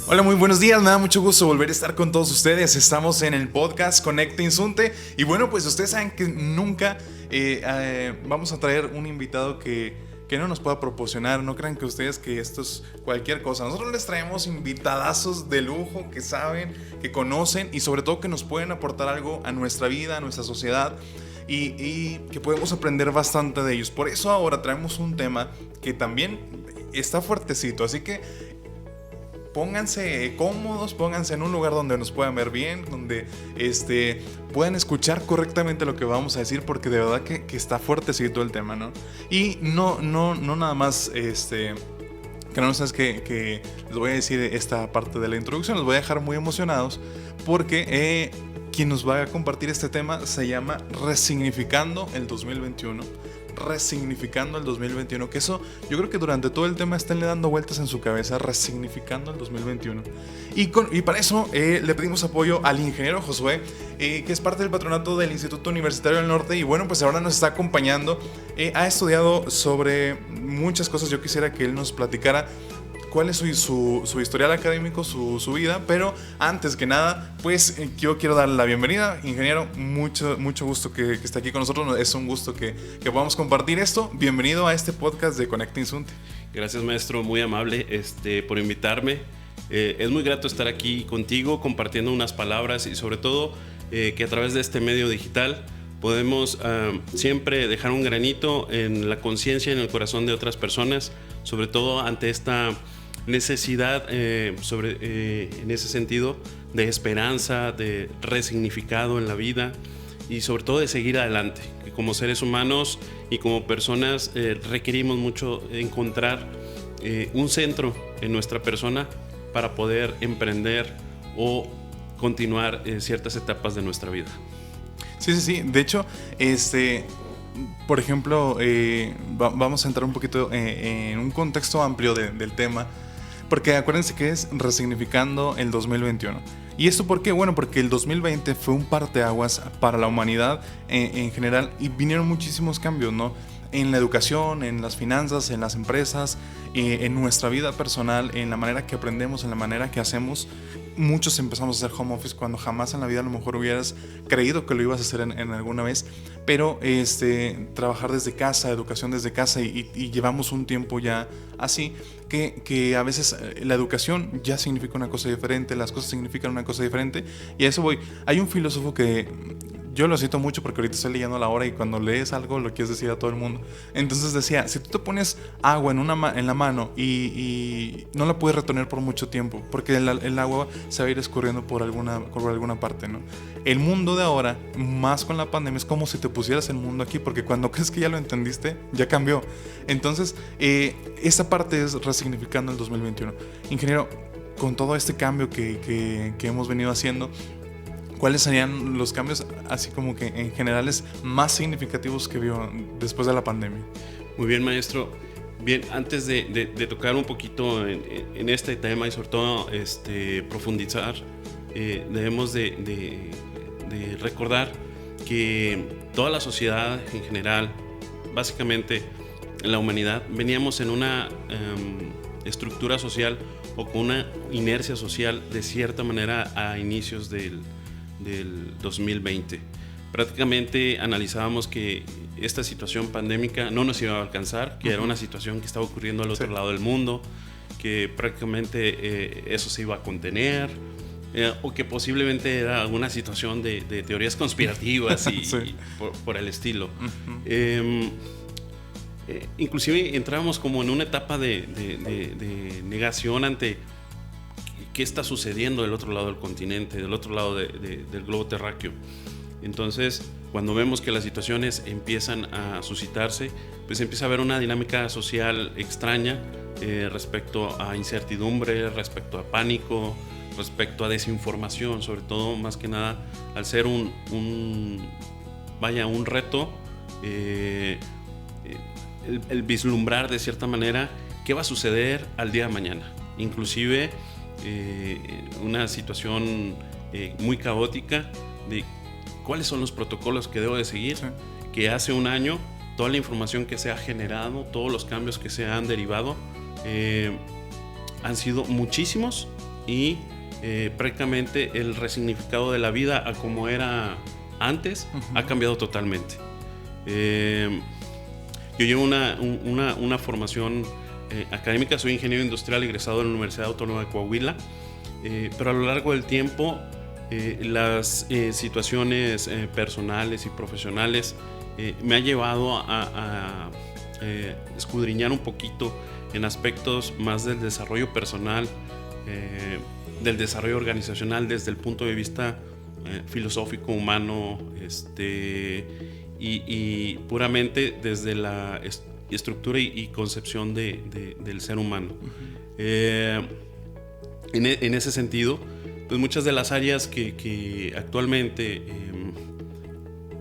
Hola, muy buenos días, me da mucho gusto volver a estar con todos ustedes. Estamos en el podcast Conecta Insunte. Y bueno, pues ustedes saben que nunca vamos a traer un invitado que no nos pueda proporcionar. No crean que ustedes que esto es cualquier cosa. Nosotros les traemos invitadazos de lujo que saben, que conocen y sobre todo que nos pueden aportar algo a nuestra vida, a nuestra sociedad. Y que podemos aprender bastante de ellos. Por eso ahora traemos un tema que también está fuertecito. Así que pónganse cómodos, pónganse en un lugar donde nos puedan ver bien, donde puedan escuchar correctamente lo que vamos a decir, porque de verdad que está fuertecito el tema, ¿no? Y no nada más, que no sabes que les voy a decir esta parte de la introducción, los voy a dejar muy emocionados, porque quien nos va a compartir este tema se llama Resignificando el 2021. Resignificando el 2021, que eso yo creo que durante todo el tema estén dando vueltas en su cabeza, resignificando el 2021. Y para eso le pedimos apoyo al ingeniero Josué, que es parte del patronato del Instituto Universitario del Norte, y bueno, pues ahora nos está acompañando. Ha estudiado sobre muchas cosas. Yo quisiera que él nos platicara cuál es su historial académico, su vida, pero antes que nada, pues yo quiero darle la bienvenida. Ingeniero, mucho gusto que esté aquí con nosotros. Es un gusto que podamos compartir esto. Bienvenido a este podcast de Conecta Insunte. Gracias, maestro, muy amable por invitarme. Es muy grato estar aquí contigo compartiendo unas palabras y sobre todo que a través de este medio digital podemos siempre dejar un granito en la conciencia, en el corazón de otras personas, sobre todo ante esta necesidad en ese sentido de esperanza, de resignificado en la vida y sobre todo de seguir adelante, que como seres humanos y como personas requerimos mucho encontrar un centro en nuestra persona para poder emprender o continuar ciertas etapas de nuestra vida. Sí. De hecho, por ejemplo, vamos a entrar un poquito en un contexto amplio del tema, porque acuérdense que es Resignificando el 2021. ¿Y esto por qué? Bueno, porque el 2020 fue un parteaguas para la humanidad en general y vinieron muchísimos cambios, ¿no? En la educación, en las finanzas, en las empresas, en nuestra vida personal, en la manera que aprendemos, en la manera que hacemos. Muchos empezamos a hacer home office cuando jamás en la vida a lo mejor hubieras creído que lo ibas a hacer en alguna vez, pero trabajar desde casa, educación desde casa y llevamos un tiempo ya así, que a veces la educación ya significa una cosa diferente, las cosas significan una cosa diferente, y a eso voy. Hay un filósofo que yo lo cito mucho porque ahorita estoy leyendo la hora y cuando lees algo lo quieres decir a todo el mundo. Entonces decía, si tú te pones agua en la mano y no la puedes retener por mucho tiempo, porque el agua se va a ir escurriendo por alguna parte, ¿no? El mundo de ahora, más con la pandemia, es como si te pusieras el mundo aquí, porque cuando crees que ya lo entendiste, ya cambió. Entonces, esa parte es Resignificando el 2021. Ingeniero, con todo este cambio que hemos venido haciendo, ¿cuáles serían los cambios, así como que en generales, más significativos que vio después de la pandemia? Muy bien, maestro. Bien, antes de tocar un poquito en este tema y sobre todo profundizar, debemos de recordar que toda la sociedad en general, básicamente la humanidad, veníamos en una estructura social o con una inercia social de cierta manera a inicios del 2020. Prácticamente analizábamos que esta situación pandémica no nos iba a alcanzar, que era una situación que estaba ocurriendo al otro lado del mundo, que prácticamente eso se iba a contener, o que posiblemente era alguna situación de teorías conspirativas y por el estilo. Inclusive entrábamos como en una etapa de negación ante qué está sucediendo del otro lado del continente, del otro lado del globo terráqueo. Entonces, cuando vemos que las situaciones empiezan a suscitarse, pues empieza a haber una dinámica social extraña respecto a incertidumbre, respecto a pánico, respecto a desinformación, sobre todo, más que nada, al ser un reto, el vislumbrar de cierta manera qué va a suceder al día de mañana. Inclusive una situación muy caótica de cuáles son los protocolos que debo de seguir, que hace un año toda la información que se ha generado, todos los cambios que se han derivado, han sido muchísimos y prácticamente el resignificado de la vida a como era antes ha cambiado totalmente. Yo llevo una formación académica, soy ingeniero industrial egresado de la Universidad Autónoma de Coahuila, pero a lo largo del tiempo las situaciones personales y profesionales me ha llevado a escudriñar un poquito en aspectos más del desarrollo personal, del desarrollo organizacional desde el punto de vista filosófico, humano, y puramente desde la estructura y concepción del ser humano. En ese sentido, pues muchas de las áreas que actualmente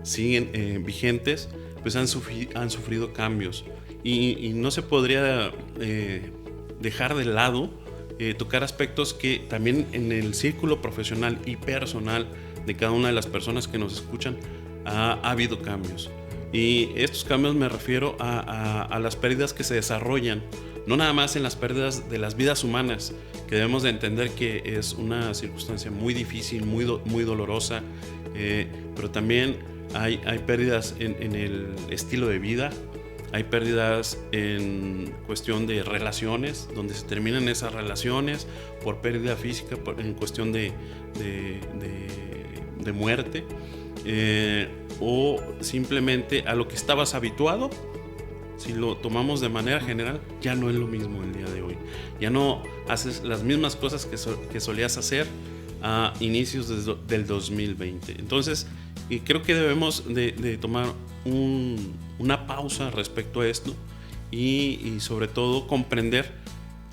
siguen vigentes, pues han sufrido cambios y no se podría dejar de lado tocar aspectos que también en el círculo profesional y personal de cada una de las personas que nos escuchan ha habido cambios. Y estos cambios me refiero a las pérdidas que se desarrollan, no nada más en las pérdidas de las vidas humanas, que debemos de entender que es una circunstancia muy difícil, muy dolorosa, pero también hay pérdidas en el estilo de vida, hay pérdidas en cuestión de relaciones, donde se terminan esas relaciones por pérdida física, en cuestión de muerte, o simplemente a lo que estabas habituado. Si lo tomamos de manera general, ya no es lo mismo el día de hoy. Ya no haces las mismas cosas que solías hacer a inicios del 2020. Entonces, creo que debemos de tomar una pausa respecto a esto y sobre todo comprender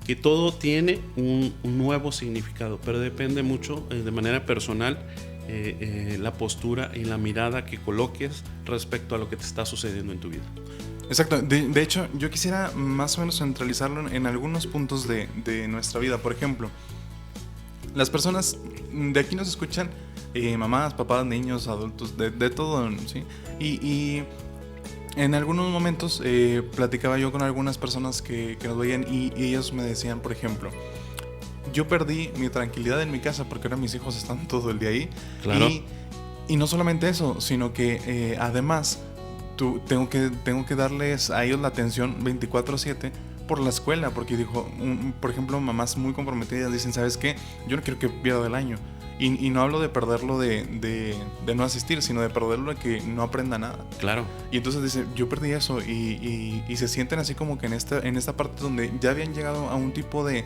que todo tiene un nuevo significado, pero depende mucho de manera personal la postura y la mirada que coloques respecto a lo que te está sucediendo en tu vida. Exacto, de hecho yo quisiera más o menos centralizarlo en algunos puntos de nuestra vida. Por ejemplo, las personas de aquí nos escuchan, mamás, papás, niños, adultos, de todo, ¿sí? Y en algunos momentos platicaba yo con algunas personas que nos veían y ellos me decían, por ejemplo, yo perdí mi tranquilidad en mi casa porque ahora mis hijos están todo el día ahí. Claro. Y no solamente eso, sino que además tengo que darles a ellos la atención 24/7 por la escuela, porque dijo, por ejemplo, mamás muy comprometidas dicen, ¿sabes qué? Yo no quiero que pierda el año. Y no hablo de perderlo de no asistir, sino de perderlo de que no aprenda nada. Claro. Y entonces dice, yo perdí eso y se sienten así como que en esta parte donde ya habían llegado a un tipo de,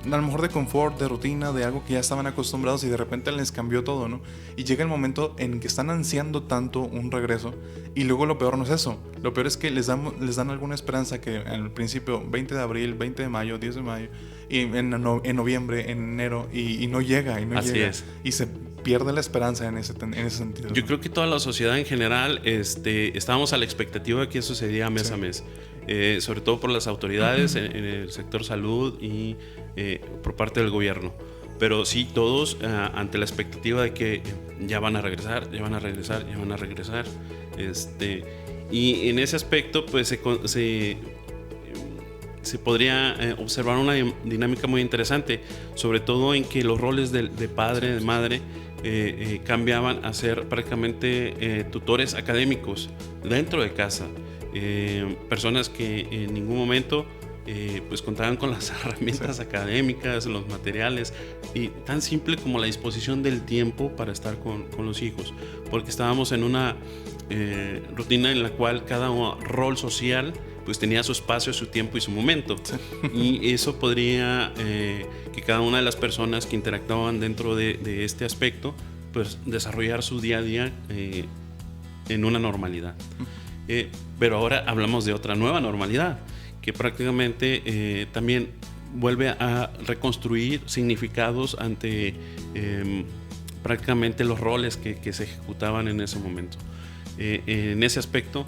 a lo mejor de confort, de rutina, de algo que ya estaban acostumbrados y de repente les cambió todo, ¿no? Y llega el momento en que están ansiando tanto un regreso y luego lo peor no es eso. Lo peor es que les dan alguna esperanza que al principio, 20 de abril, 20 de mayo, 10 de mayo, y en noviembre, en enero, y no llega, Así llega. es. Y se pierde la esperanza en ese sentido. Yo creo que toda la sociedad en general estábamos a la expectativa de que eso se diera mes a mes. Sobre todo por las autoridades en el sector salud y por parte del gobierno. Pero sí, todos ante la expectativa de que ya van a regresar. Y en ese aspecto, pues se podría observar una dinámica muy interesante, sobre todo en que los roles de padre, de madre, cambiaban a ser prácticamente tutores académicos dentro de casa. Personas que en ningún momento pues contaban con las herramientas académicas, los materiales, y tan simple como la disposición del tiempo para estar con los hijos, porque estábamos en una rutina en la cual cada rol social pues tenía su espacio, su tiempo y su momento. Y eso podría que cada una de las personas que interactuaban dentro de este aspecto pues desarrollar su día a día en una normalidad. Pero ahora hablamos de otra nueva normalidad, que prácticamente también vuelve a reconstruir significados ante prácticamente los roles que se ejecutaban en ese momento. En ese aspecto,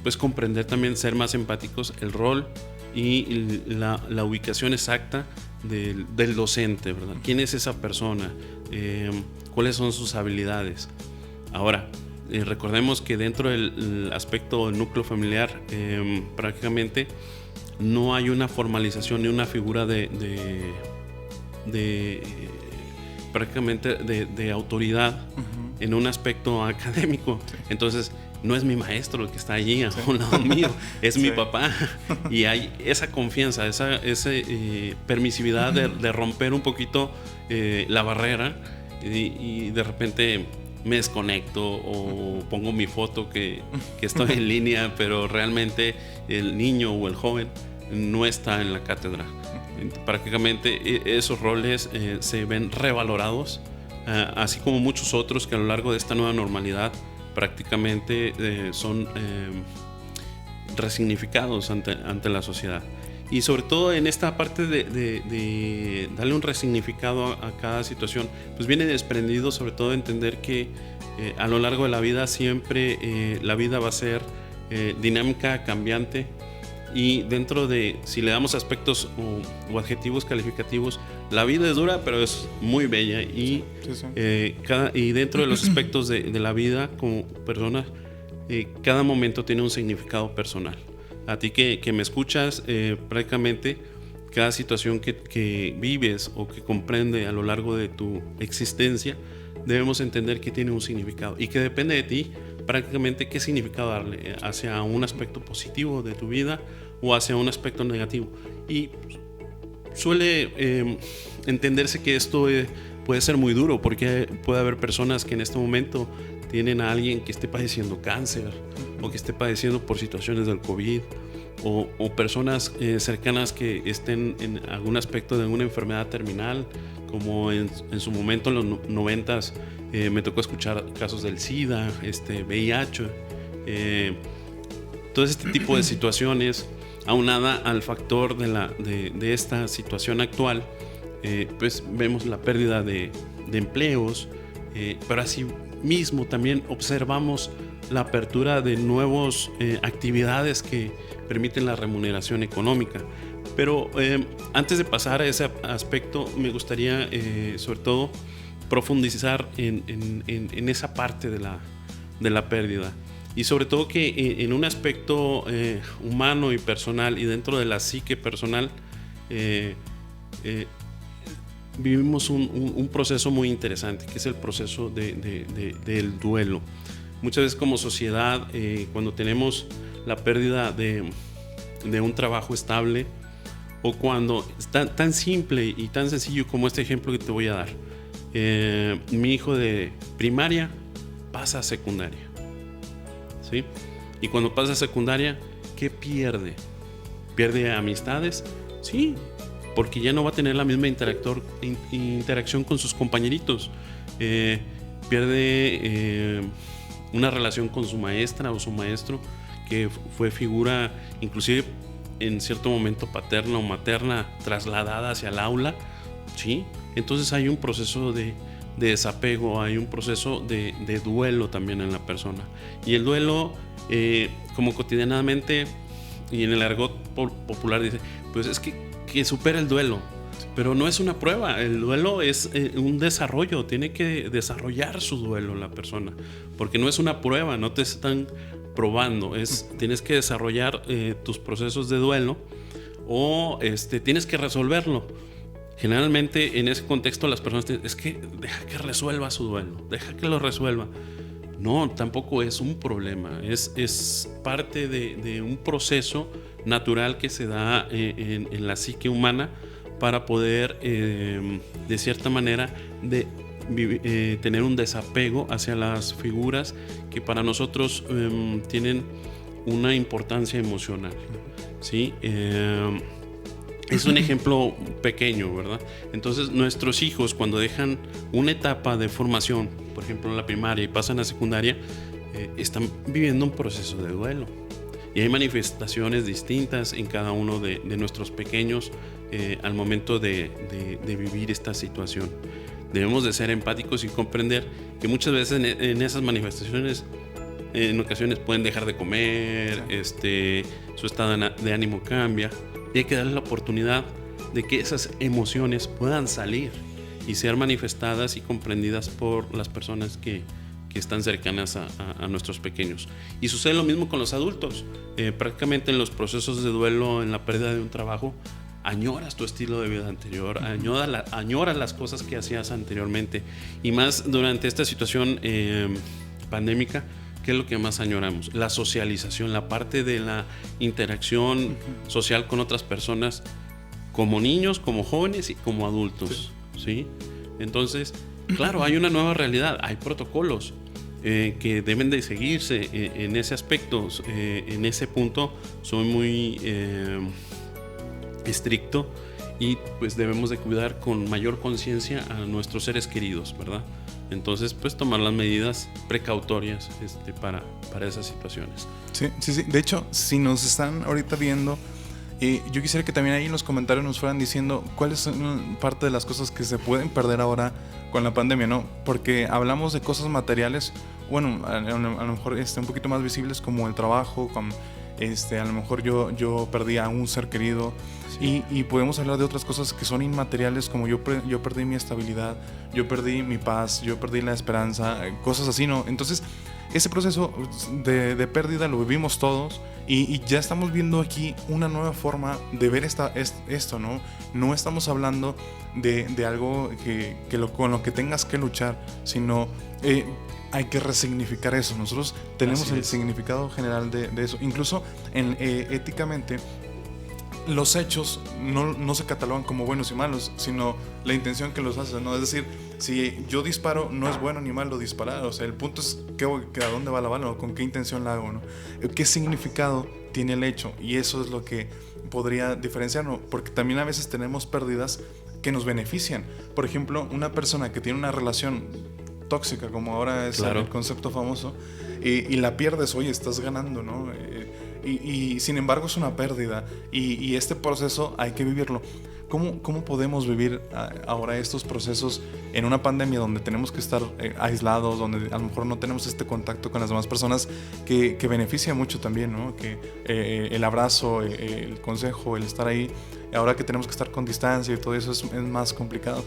pues comprender también, ser más empáticos, el rol y la ubicación exacta del docente, ¿verdad? ¿Quién es esa persona? ¿Cuáles son sus habilidades? Ahora, Recordemos que dentro del aspecto del núcleo familiar prácticamente no hay una formalización ni una figura prácticamente de autoridad en un aspecto académico. Entonces no es mi maestro el que está allí a un lado mío, es mi papá. Y hay esa confianza, esa permisividad de romper un poquito la barrera y de repente me desconecto o pongo mi foto que estoy en línea, pero realmente el niño o el joven no está en la cátedra. Prácticamente esos roles se ven revalorados, así como muchos otros que a lo largo de esta nueva normalidad prácticamente son resignificados ante la sociedad. Y sobre todo en esta parte de darle un resignificado a cada situación, pues viene desprendido sobre todo de entender que a lo largo de la vida siempre la vida va a ser dinámica, cambiante, y dentro de, si le damos aspectos o adjetivos calificativos, la vida es dura pero es muy bella, y, y dentro de los aspectos de la vida como persona, cada momento tiene un significado personal. A ti que me escuchas, prácticamente cada situación que vives o que comprende a lo largo de tu existencia, debemos entender que tiene un significado y que depende de ti prácticamente qué significado darle, hacia un aspecto positivo de tu vida o hacia un aspecto negativo. Y suele entenderse que esto puede ser muy duro, porque puede haber personas que en este momento tienen a alguien que esté padeciendo cáncer o que esté padeciendo por situaciones del COVID, o personas cercanas que estén en algún aspecto de alguna enfermedad terminal, como en su momento en los 90s me tocó escuchar casos del SIDA, VIH, todo este tipo de situaciones, aunada al factor de esta situación actual, pues vemos la pérdida de empleos, pero así mismo también observamos la apertura de nuevas actividades que permiten la remuneración económica. Pero antes de pasar a ese aspecto, me gustaría sobre todo profundizar en esa parte de la pérdida, y sobre todo que en un aspecto humano y personal, y dentro de la psique personal, vivimos un proceso muy interesante, que es el proceso del duelo. Muchas veces como sociedad, cuando tenemos la pérdida de un trabajo estable, o cuando es tan simple y tan sencillo como este ejemplo que te voy a dar, mi hijo de primaria pasa a secundaria, ¿sí? Y cuando pasa a secundaria, ¿qué pierde? ¿Pierde amistades? Sí, porque ya no va a tener la misma interacción con sus compañeritos. Pierde una relación con su maestra o su maestro, que fue figura inclusive en cierto momento paterna o materna, trasladada hacia el aula, ¿sí? Entonces hay un proceso de desapego, hay un proceso de duelo también en la persona. Y el duelo, como cotidianamente y en el argot popular dice, pues es que supera el duelo, pero no es una prueba. El duelo es un desarrollo, tiene que desarrollar su duelo la persona, porque no es una prueba, no te están probando, tienes que desarrollar tus procesos de duelo, o tienes que resolverlo. Generalmente en ese contexto las personas dicen, es que deja que resuelva su duelo, deja que lo resuelva. No, tampoco es un problema, es parte de un proceso natural que se da en la psique humana, para poder de cierta manera tener un desapego hacia las figuras que para nosotros tienen una importancia emocional, ¿sí? Es un ejemplo pequeño, ¿verdad? Entonces nuestros hijos, cuando dejan una etapa de formación, por ejemplo en la primaria, y pasan a secundaria, están viviendo un proceso de duelo, y hay manifestaciones distintas en cada uno de nuestros pequeños al momento de vivir esta situación. Debemos de ser empáticos y comprender que muchas veces en esas manifestaciones, en ocasiones pueden dejar de comer, su estado de ánimo cambia, y hay que darle la oportunidad de que esas emociones puedan salir y ser manifestadas y comprendidas por las personas que que están cercanas a nuestros pequeños. Y sucede lo mismo con los adultos. Prácticamente en los procesos de duelo, en la pérdida de un trabajo, añoras tu estilo de vida anterior, añoras las cosas que hacías anteriormente. Y más durante esta situación pandémica, ¿qué es lo que más añoramos? La socialización, la parte de la interacción social con otras personas, como niños, como jóvenes y como adultos. ¿Sí? Entonces, claro, hay una nueva realidad, hay protocolos que deben de seguirse en ese aspecto. En ese punto soy muy estricto, y pues debemos de cuidar con mayor conciencia a nuestros seres queridos, ¿verdad? Entonces, pues tomar las medidas precautorias para esas situaciones. Sí. De hecho, si nos están ahorita viendo, yo quisiera que también ahí en los comentarios nos fueran diciendo cuáles son parte de las cosas que se pueden perder ahora con la pandemia, ¿no? Porque hablamos de cosas materiales, bueno, a lo mejor un poquito más visibles, como el trabajo, a lo mejor yo perdí a un ser querido. Sí. Y podemos hablar de otras cosas que son inmateriales, como yo perdí mi estabilidad, yo perdí mi paz, yo perdí la esperanza, cosas así, ¿no? Entonces, ese proceso de pérdida lo vivimos todos, y ya estamos viendo aquí una nueva forma de ver esto, ¿no? No estamos hablando de algo con lo que tengas que luchar, sino hay que resignificar eso. Nosotros tenemos el significado general de eso. Incluso éticamente, los hechos no se catalogan como buenos y malos, sino la intención que los hace, ¿no? Es decir, si yo disparo, no es bueno ni malo disparar. O sea, el punto es que a dónde va la bala, o con qué intención la hago, ¿no? ¿Qué significado tiene el hecho? Y eso es lo que podría diferenciarnos, porque también a veces tenemos pérdidas que nos benefician. Por ejemplo, una persona que tiene una relación tóxica, como ahora es el concepto famoso, y la pierdes, oye, estás ganando, ¿no? Y sin embargo es una pérdida, y este proceso hay que vivirlo. ¿Cómo podemos vivir ahora estos procesos en una pandemia donde tenemos que estar aislados, donde a lo mejor no tenemos este contacto con las demás personas que beneficia mucho también, ¿no? Que el abrazo, el consejo, el estar ahí, ahora que tenemos que estar con distancia y todo eso es más complicado.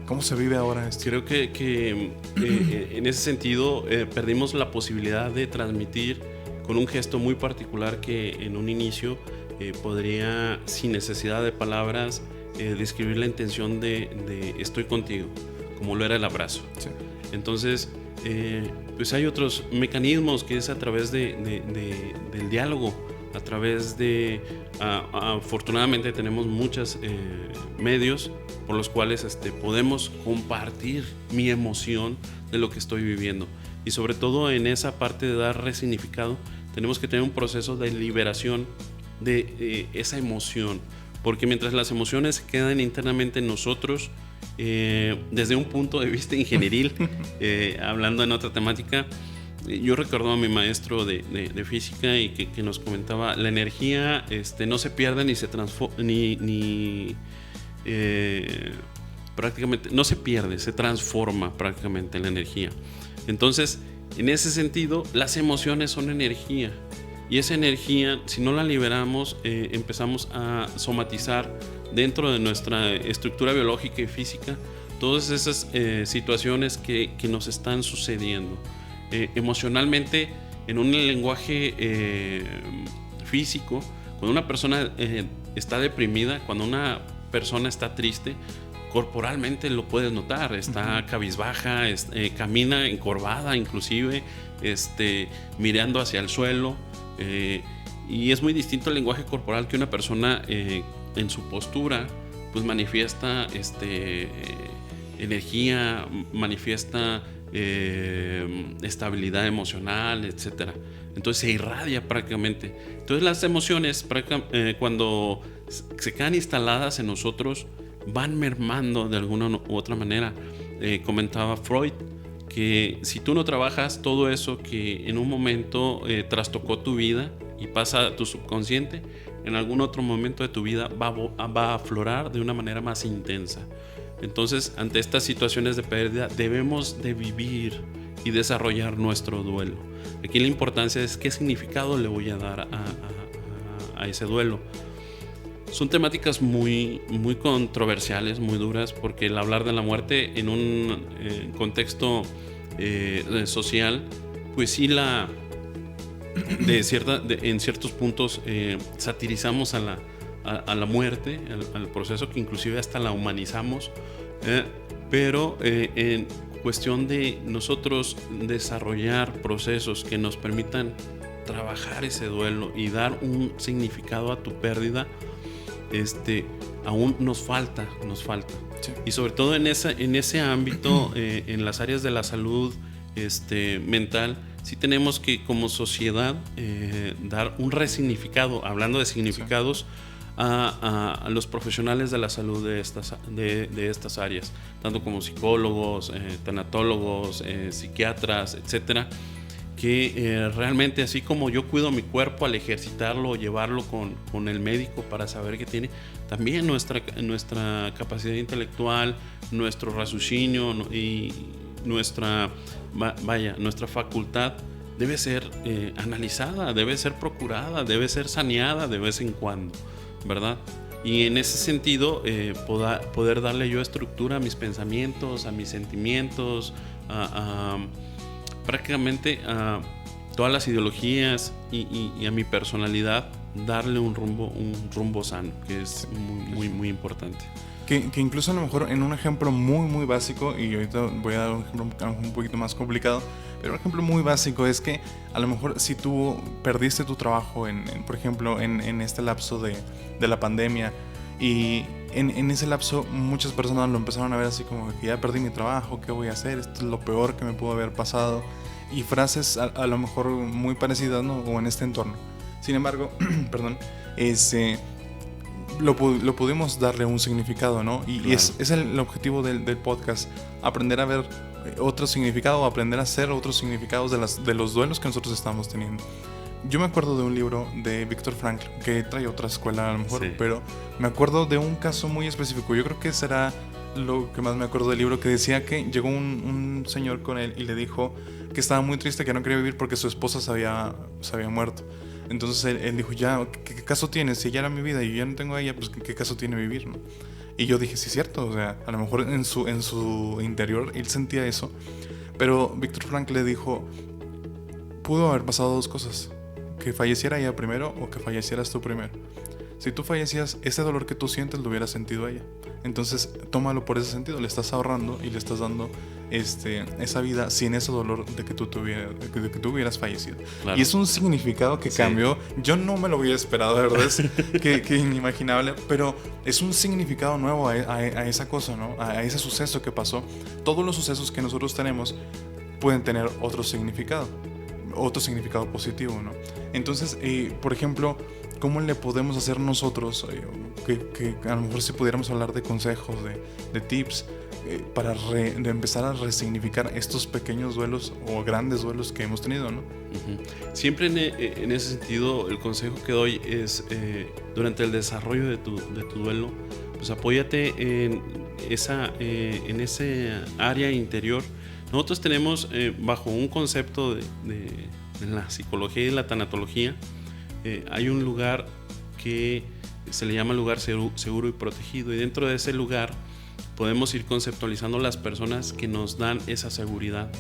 ¿Cómo se vive ahora esto? Creo que en ese sentido perdimos la posibilidad de transmitir con un gesto muy particular que en un inicio podría, sin necesidad de palabras, describir la intención de estoy contigo, como lo era el abrazo. Sí. Entonces, pues hay otros mecanismos que es a través del diálogo, a través de, afortunadamente tenemos muchos medios por los cuales podemos compartir mi emoción de lo que estoy viviendo. Y sobre todo en esa parte de dar resignificado, tenemos que tener un proceso de liberación de esa emoción, porque mientras las emociones quedan internamente en nosotros, desde un punto de vista ingenieril, hablando en otra temática, yo recuerdo a mi maestro de física y que nos comentaba, la energía no se pierde ni se transforma, prácticamente no se pierde, se transforma prácticamente la energía. Entonces, en ese sentido, las emociones son energía, y esa energía, si no la liberamos, empezamos a somatizar dentro de nuestra estructura biológica y física todas esas situaciones que nos están sucediendo. Emocionalmente, en un lenguaje físico, cuando una persona está deprimida, cuando una persona está triste, corporalmente lo puedes notar, está cabizbaja, camina encorvada inclusive, mirando hacia el suelo, y es muy distinto el lenguaje corporal que una persona en su postura pues manifiesta energía, manifiesta estabilidad emocional, etcétera. Entonces se irradia prácticamente. Entonces las emociones cuando se quedan instaladas en nosotros van mermando de alguna u otra manera. Comentaba Freud que si tú no trabajas todo eso que en un momento trastocó tu vida y pasa a tu subconsciente, en algún otro momento de tu vida va a aflorar de una manera más intensa. Entonces, ante estas situaciones de pérdida, debemos de vivir y desarrollar nuestro duelo. Aquí la importancia es qué significado le voy a dar a ese duelo. Son temáticas muy controversiales, muy duras, porque el hablar de la muerte en un contexto social, pues sí en ciertos puntos satirizamos a la muerte, al proceso, que inclusive hasta la humanizamos, pero en cuestión de nosotros desarrollar procesos que nos permitan trabajar ese duelo y dar un significado a tu pérdida, aún nos falta. Sí. Y sobre todo en ese ámbito, en las áreas de la salud mental, sí tenemos que, como sociedad, dar un resignificado, hablando de significados, sí, a los profesionales de la salud de estas áreas, tanto como psicólogos, tanatólogos, psiquiatras, etcétera, que realmente, así como yo cuido mi cuerpo al ejercitarlo o llevarlo con el médico para saber qué tiene, también nuestra capacidad intelectual, nuestro raciocinio y nuestra facultad debe ser analizada, debe ser procurada, debe ser saneada de vez en cuando, ¿verdad? Y en ese sentido, poder darle yo estructura a mis pensamientos, a mis sentimientos, prácticamente a todas las ideologías y a mi personalidad, darle un rumbo sano, que es muy importante. Que incluso a lo mejor en un ejemplo muy básico, y ahorita voy a dar un ejemplo un poquito más complicado, pero un ejemplo muy básico es que a lo mejor si tú perdiste tu trabajo, por ejemplo, en este lapso de la pandemia, y en ese lapso muchas personas lo empezaron a ver así como que ya perdí mi trabajo, ¿qué voy a hacer? Esto es lo peor que me pudo haber pasado, y frases a lo mejor muy parecidas, ¿no? O en este entorno. Sin embargo, perdón, lo pudimos darle un significado, ¿no? Y claro, es el objetivo del podcast, aprender a ver otro significado, aprender a hacer otros significados de los duelos que nosotros estamos teniendo. Yo me acuerdo de un libro de Viktor Frankl, que trae otra escuela a lo mejor, sí, pero me acuerdo de un caso muy específico. Yo creo que será lo que más me acuerdo del libro, que decía que llegó un señor con él y le dijo que estaba muy triste, que no quería vivir porque su esposa se había muerto. Entonces él dijo, ya, ¿qué caso tiene? Si ella era mi vida y yo ya no tengo a ella, pues ¿qué caso tiene vivir, no? Y yo dije, sí, es cierto, o sea, a lo mejor en su interior él sentía eso, pero Viktor Frankl le dijo, pudo haber pasado dos cosas, que falleciera ella primero o que fallecieras tú primero. Si tú fallecías, ese dolor que tú sientes lo hubiera sentido ella. Entonces, tómalo por ese sentido. Le estás ahorrando y le estás dando esa vida sin ese dolor de que tú hubieras fallecido. Claro. Y es un significado que cambió. Yo no me lo hubiera esperado, de verdad. Es que inimaginable. Pero es un significado nuevo a esa cosa, ¿no? A ese suceso que pasó. Todos los sucesos que nosotros tenemos pueden tener otro significado positivo, ¿no? Entonces, por ejemplo, ¿cómo le podemos hacer nosotros, que a lo mejor si pudiéramos hablar de consejos, de tips, para de empezar a resignificar estos pequeños duelos o grandes duelos que hemos tenido, ¿no? Uh-huh. Siempre en ese sentido, el consejo que doy es, durante el desarrollo de tu duelo, pues apóyate en ese área interior. Nosotros tenemos, bajo un concepto de la psicología y la tanatología, hay un lugar que se le llama lugar seguro y protegido, y dentro de ese lugar podemos ir conceptualizando las personas que nos dan esa seguridad,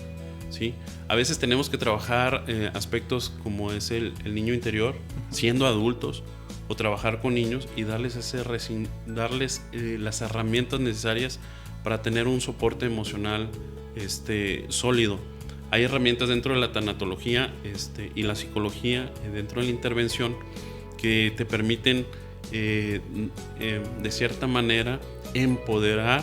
¿sí? A veces tenemos que trabajar aspectos como es el niño interior, siendo adultos, o trabajar con niños y darles las herramientas necesarias para tener un soporte emocional sólido. Hay herramientas dentro de la tanatología y la psicología, dentro de la intervención, que te permiten de cierta manera empoderar,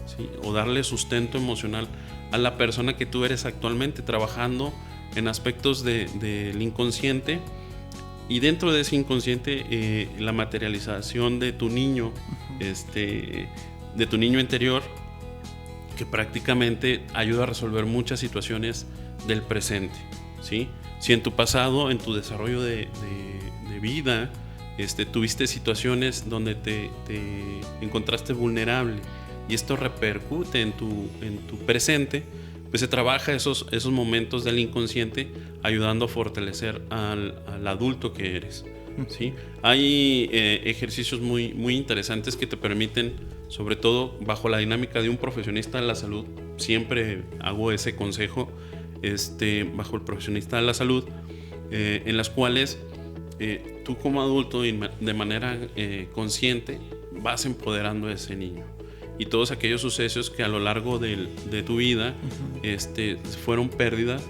¿sí? O darle sustento emocional a la persona que tú eres actualmente, trabajando en aspectos del inconsciente, y dentro de ese inconsciente la materialización de tu niño, de tu niño interior, que prácticamente ayuda a resolver muchas situaciones del presente, ¿sí? Si en tu pasado, en tu desarrollo de vida, tuviste situaciones donde te encontraste vulnerable y esto repercute en tu presente, pues se trabaja esos momentos del inconsciente, ayudando a fortalecer al adulto que eres, ¿sí? Hay ejercicios muy interesantes que te permiten, sobre todo bajo la dinámica de un profesionista de la salud, siempre hago ese consejo bajo el profesionista de la salud, en las cuales tú como adulto de manera consciente vas empoderando a ese niño. Y todos aquellos sucesos que a lo largo de tu vida fueron pérdidas,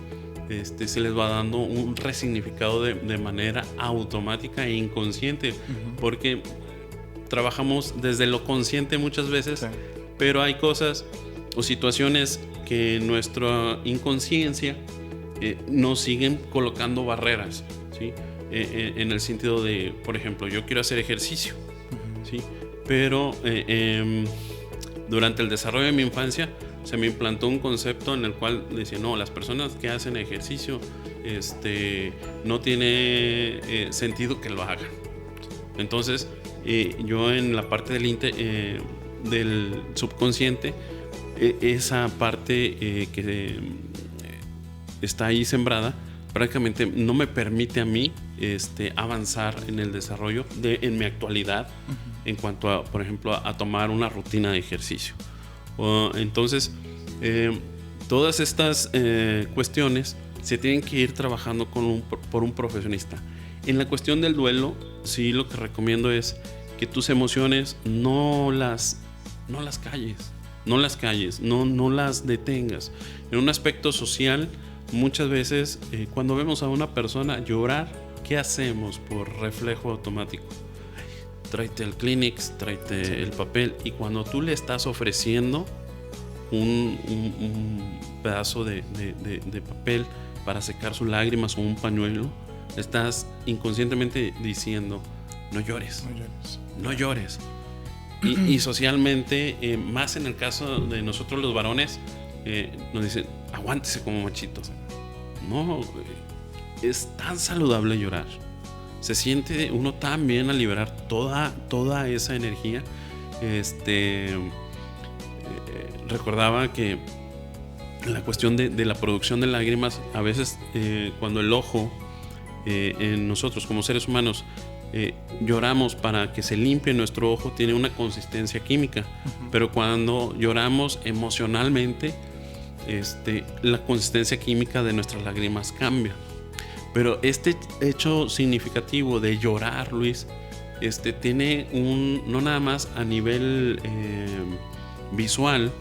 se les va dando un resignificado de manera automática e inconsciente, porque trabajamos desde lo consciente muchas veces, sí, pero hay cosas o situaciones que en nuestra inconsciencia nos siguen colocando barreras, ¿sí? En el sentido de, por ejemplo, yo quiero hacer ejercicio, ¿sí? Pero durante el desarrollo de mi infancia se me implantó un concepto en el cual decía, no, las personas que hacen ejercicio no tiene sentido que lo hagan. Entonces yo en la parte del subconsciente, esa parte que está ahí sembrada prácticamente no me permite a mí avanzar en el desarrollo en mi actualidad, en cuanto a, por ejemplo, a tomar una rutina de ejercicio. Entonces, todas estas cuestiones se tienen que ir trabajando por un profesionista. En la cuestión del duelo, sí, lo que recomiendo es que tus emociones no las calles, no las detengas. En un aspecto social, muchas veces cuando vemos a una persona llorar, ¿qué hacemos por reflejo automático? Tráete el Kleenex, tráete el papel, y cuando tú le estás ofreciendo un pedazo de papel para secar sus lágrimas o un pañuelo, estás inconscientemente diciendo, no llores. Y socialmente, más en el caso de nosotros los varones, nos dicen, aguántese como machito. No, es tan saludable llorar. Se siente uno tan bien al liberar toda esa energía. Recordaba que la cuestión de la producción de lágrimas, a veces cuando el ojo en nosotros como seres humanos lloramos para que se limpie nuestro ojo, tiene una consistencia química, pero cuando lloramos emocionalmente, la consistencia química de nuestras lágrimas cambia. Pero este hecho significativo de llorar, Luis, tiene no nada más a nivel visual,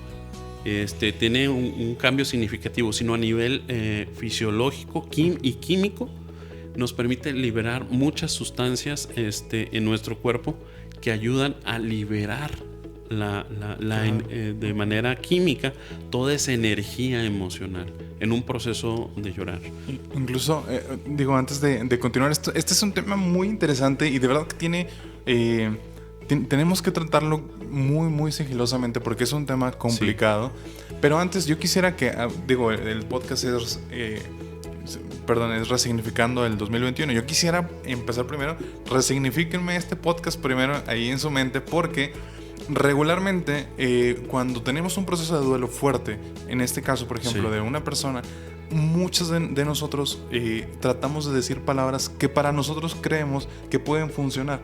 tiene un cambio significativo, sino a nivel fisiológico y químico. Nos permite liberar muchas sustancias en nuestro cuerpo que ayudan a liberar de manera química toda esa energía emocional en un proceso de llorar. Incluso, antes de continuar, este es un tema muy interesante y de verdad que tenemos que tratarlo muy, muy sigilosamente porque es un tema complicado. Sí. Pero antes yo quisiera que, el podcast es resignificando el 2021. Yo quisiera empezar primero, resignifíquenme este podcast primero ahí en su mente, porque regularmente cuando tenemos un proceso de duelo fuerte, en este caso por ejemplo de una persona, muchos de nosotros tratamos de decir palabras que para nosotros creemos que pueden funcionar,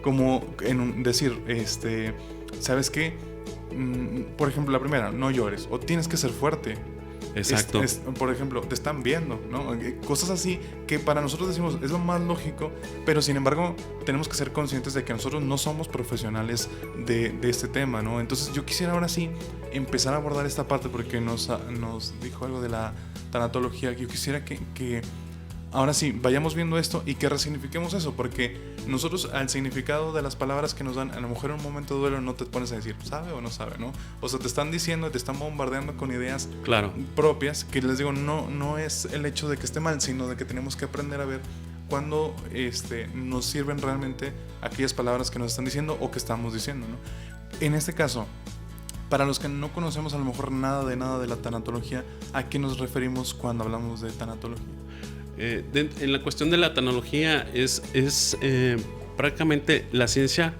como decir, ¿sabes qué? Por ejemplo, la primera, no llores, o tienes que ser fuerte. Exacto. Por ejemplo, te están viendo, ¿no? Cosas así que para nosotros decimos es lo más lógico, pero sin embargo tenemos que ser conscientes de que nosotros no somos profesionales de este tema, ¿no? Entonces yo quisiera ahora sí empezar a abordar esta parte porque nos dijo algo de la tanatología. Yo quisiera que ahora sí vayamos viendo esto y que resignifiquemos eso, porque nosotros al significado de las palabras que nos dan, a lo mejor en un momento de duelo no te pones a decir sabe o no sabe, ¿no? O sea, te están diciendo, te están bombardeando con ideas propias, que les digo, no es el hecho de que esté mal, sino de que tenemos que aprender a ver cuándo nos sirven realmente aquellas palabras que nos están diciendo o que estamos diciendo, ¿no? En este caso, para los que no conocemos a lo mejor nada de la tanatología, ¿a qué nos referimos cuando hablamos de tanatología? En la cuestión de la tanatología es prácticamente la ciencia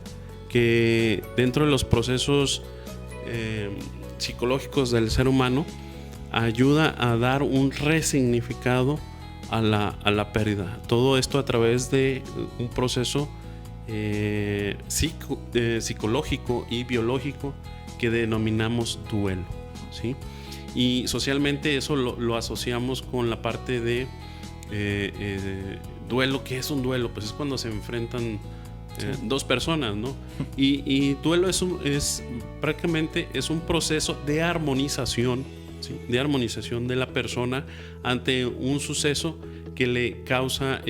que dentro de los procesos psicológicos del ser humano ayuda a dar un resignificado a la pérdida. Todo esto a través de un proceso psicológico y biológico que denominamos duelo, ¿sí? Y socialmente eso lo asociamos con la parte de duelo. ¿Qué es un duelo? Pues es cuando se enfrentan dos personas, ¿no? Y duelo prácticamente es un proceso de armonización, ¿sí? De armonización de la persona ante un suceso que le causa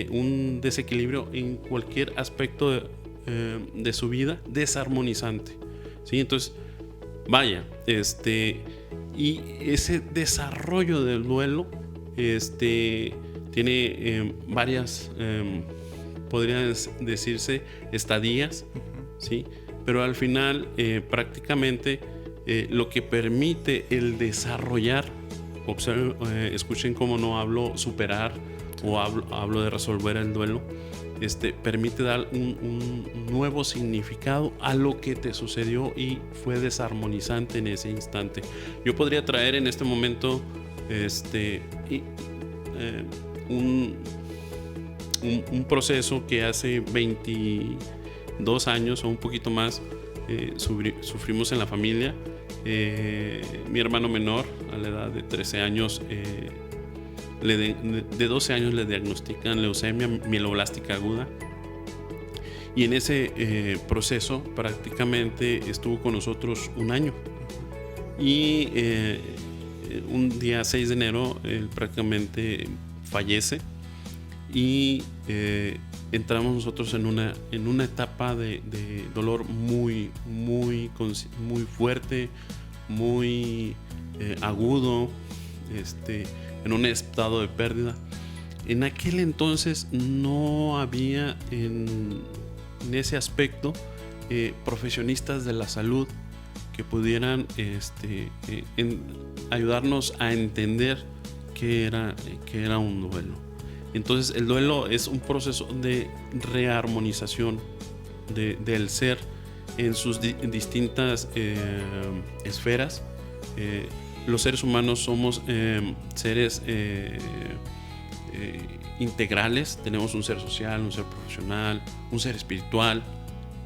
un desequilibrio en cualquier aspecto de su vida, desarmonizante, ¿sí? Entonces, vaya, y ese desarrollo del duelo tiene varias, podrían decirse, estadías, ¿sí? Pero al final, prácticamente, lo que permite el desarrollar, escuchen cómo no hablo superar o hablo de resolver el duelo, permite dar un nuevo significado a lo que te sucedió y fue desarmonizante en ese instante. Yo podría traer en este momento un proceso que hace 22 años o un poquito más sufrimos en la familia. Mi hermano menor, a la edad de 13 años, de 12 años le diagnostican leucemia mieloblástica aguda, y en ese proceso prácticamente estuvo con nosotros un año, y un día 6 de enero él prácticamente fallece, y entramos nosotros en una etapa de dolor muy fuerte, muy agudo, en un estado de pérdida. En aquel entonces no había en ese aspecto profesionistas de la salud que pudieran ayudarnos a entender qué era un duelo. Entonces el duelo es un proceso de rearmonización del ser en sus distintas esferas. Los seres humanos somos seres integrales. Tenemos un ser social, un ser profesional, un ser espiritual,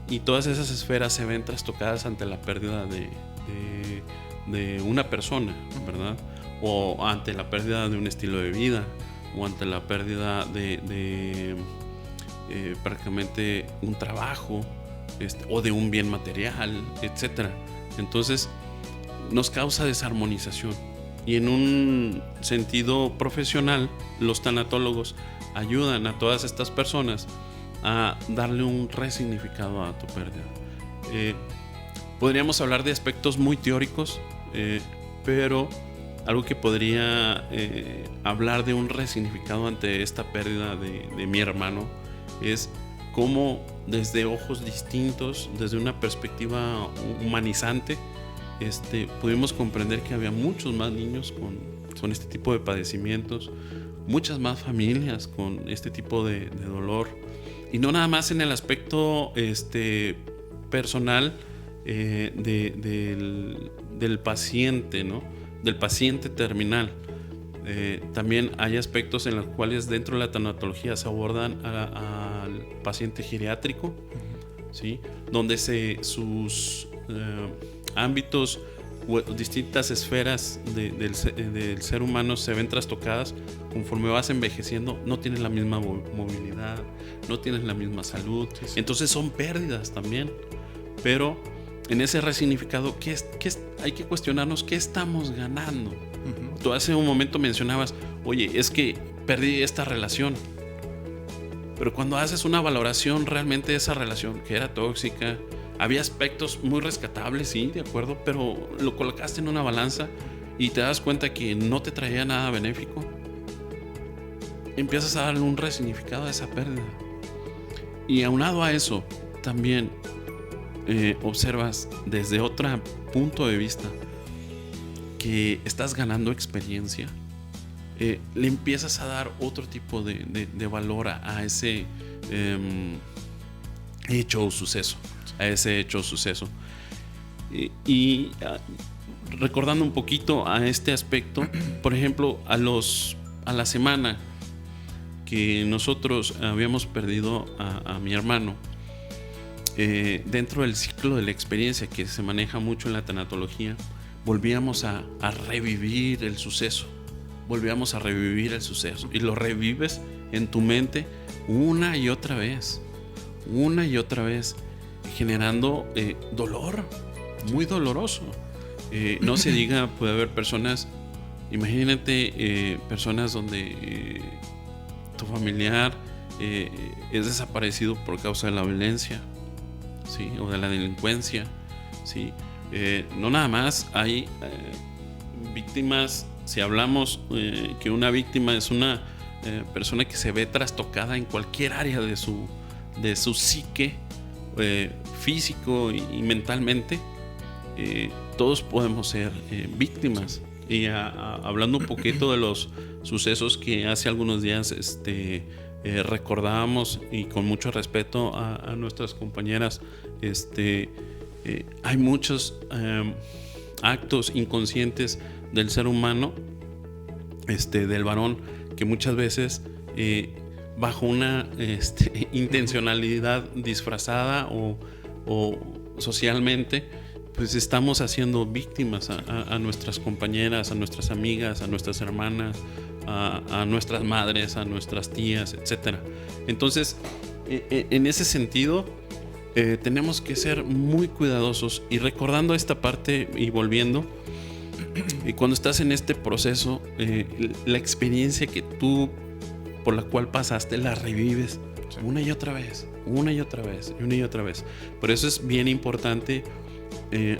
y todas esas esferas se ven trastocadas ante la pérdida de una persona, ¿verdad? O ante la pérdida de un estilo de vida, o ante la pérdida de prácticamente un trabajo, o de un bien material, etc. Entonces nos causa desarmonización, y en un sentido profesional los tanatólogos ayudan a todas estas personas a darle un resignificado a tu pérdida. Podríamos hablar de aspectos muy teóricos, pero algo que podría hablar de un resignificado ante esta pérdida de mi hermano es cómo desde ojos distintos, desde una perspectiva humanizante, pudimos comprender que había muchos más niños con este tipo de padecimientos, muchas más familias con este tipo de dolor, y no nada más en el aspecto personal del paciente, ¿no? Del paciente terminal. También hay aspectos en los cuales dentro de la tanatología se abordan al paciente geriátrico, ¿sí? Donde sus ámbitos o distintas esferas del ser humano se ven trastocadas conforme vas envejeciendo. No tienes la misma movilidad, no tienes la misma salud, entonces son pérdidas también. Pero en ese resignificado, hay que cuestionarnos qué estamos ganando. Tú hace un momento mencionabas, oye, es que perdí esta relación, pero cuando haces una valoración realmente de esa relación, que era tóxica, había aspectos muy rescatables, sí, de acuerdo, pero lo colocaste en una balanza y te das cuenta que no te traía nada benéfico, empiezas a darle un resignificado a esa pérdida. Y aunado a eso, también observas desde otro punto de vista que estás ganando experiencia, le empiezas a dar otro tipo de valor a ese hecho o suceso. Y recordando un poquito a este aspecto, por ejemplo, a la semana que nosotros habíamos perdido a mi hermano, dentro del ciclo de la experiencia que se maneja mucho en la tanatología, volvíamos a revivir el suceso. Volvíamos a revivir el suceso. Y lo revives en tu mente una y otra vez. Generando dolor, muy doloroso. No se diga, puede haber personas, imagínate personas donde tu familiar es desaparecido por causa de la violencia, ¿sí? O de la delincuencia, ¿sí? No nada más hay víctimas. Si hablamos que una víctima es una persona que se ve trastocada en cualquier área de su psique, físico y mentalmente, todos podemos ser víctimas. Y hablando un poquito de los sucesos que hace algunos días recordábamos, y con mucho respeto a nuestras compañeras, hay muchos actos inconscientes del ser humano, del varón, que muchas veces bajo una intencionalidad disfrazada o socialmente, pues estamos haciendo víctimas a nuestras compañeras, a nuestras amigas, a nuestras hermanas, a nuestras madres, a nuestras tías, etc. Entonces, en ese sentido, tenemos que ser muy cuidadosos. Y recordando esta parte y volviendo, cuando estás en este proceso, la experiencia que tú, por la cual pasaste, la revives una y otra vez. Por eso es bien importante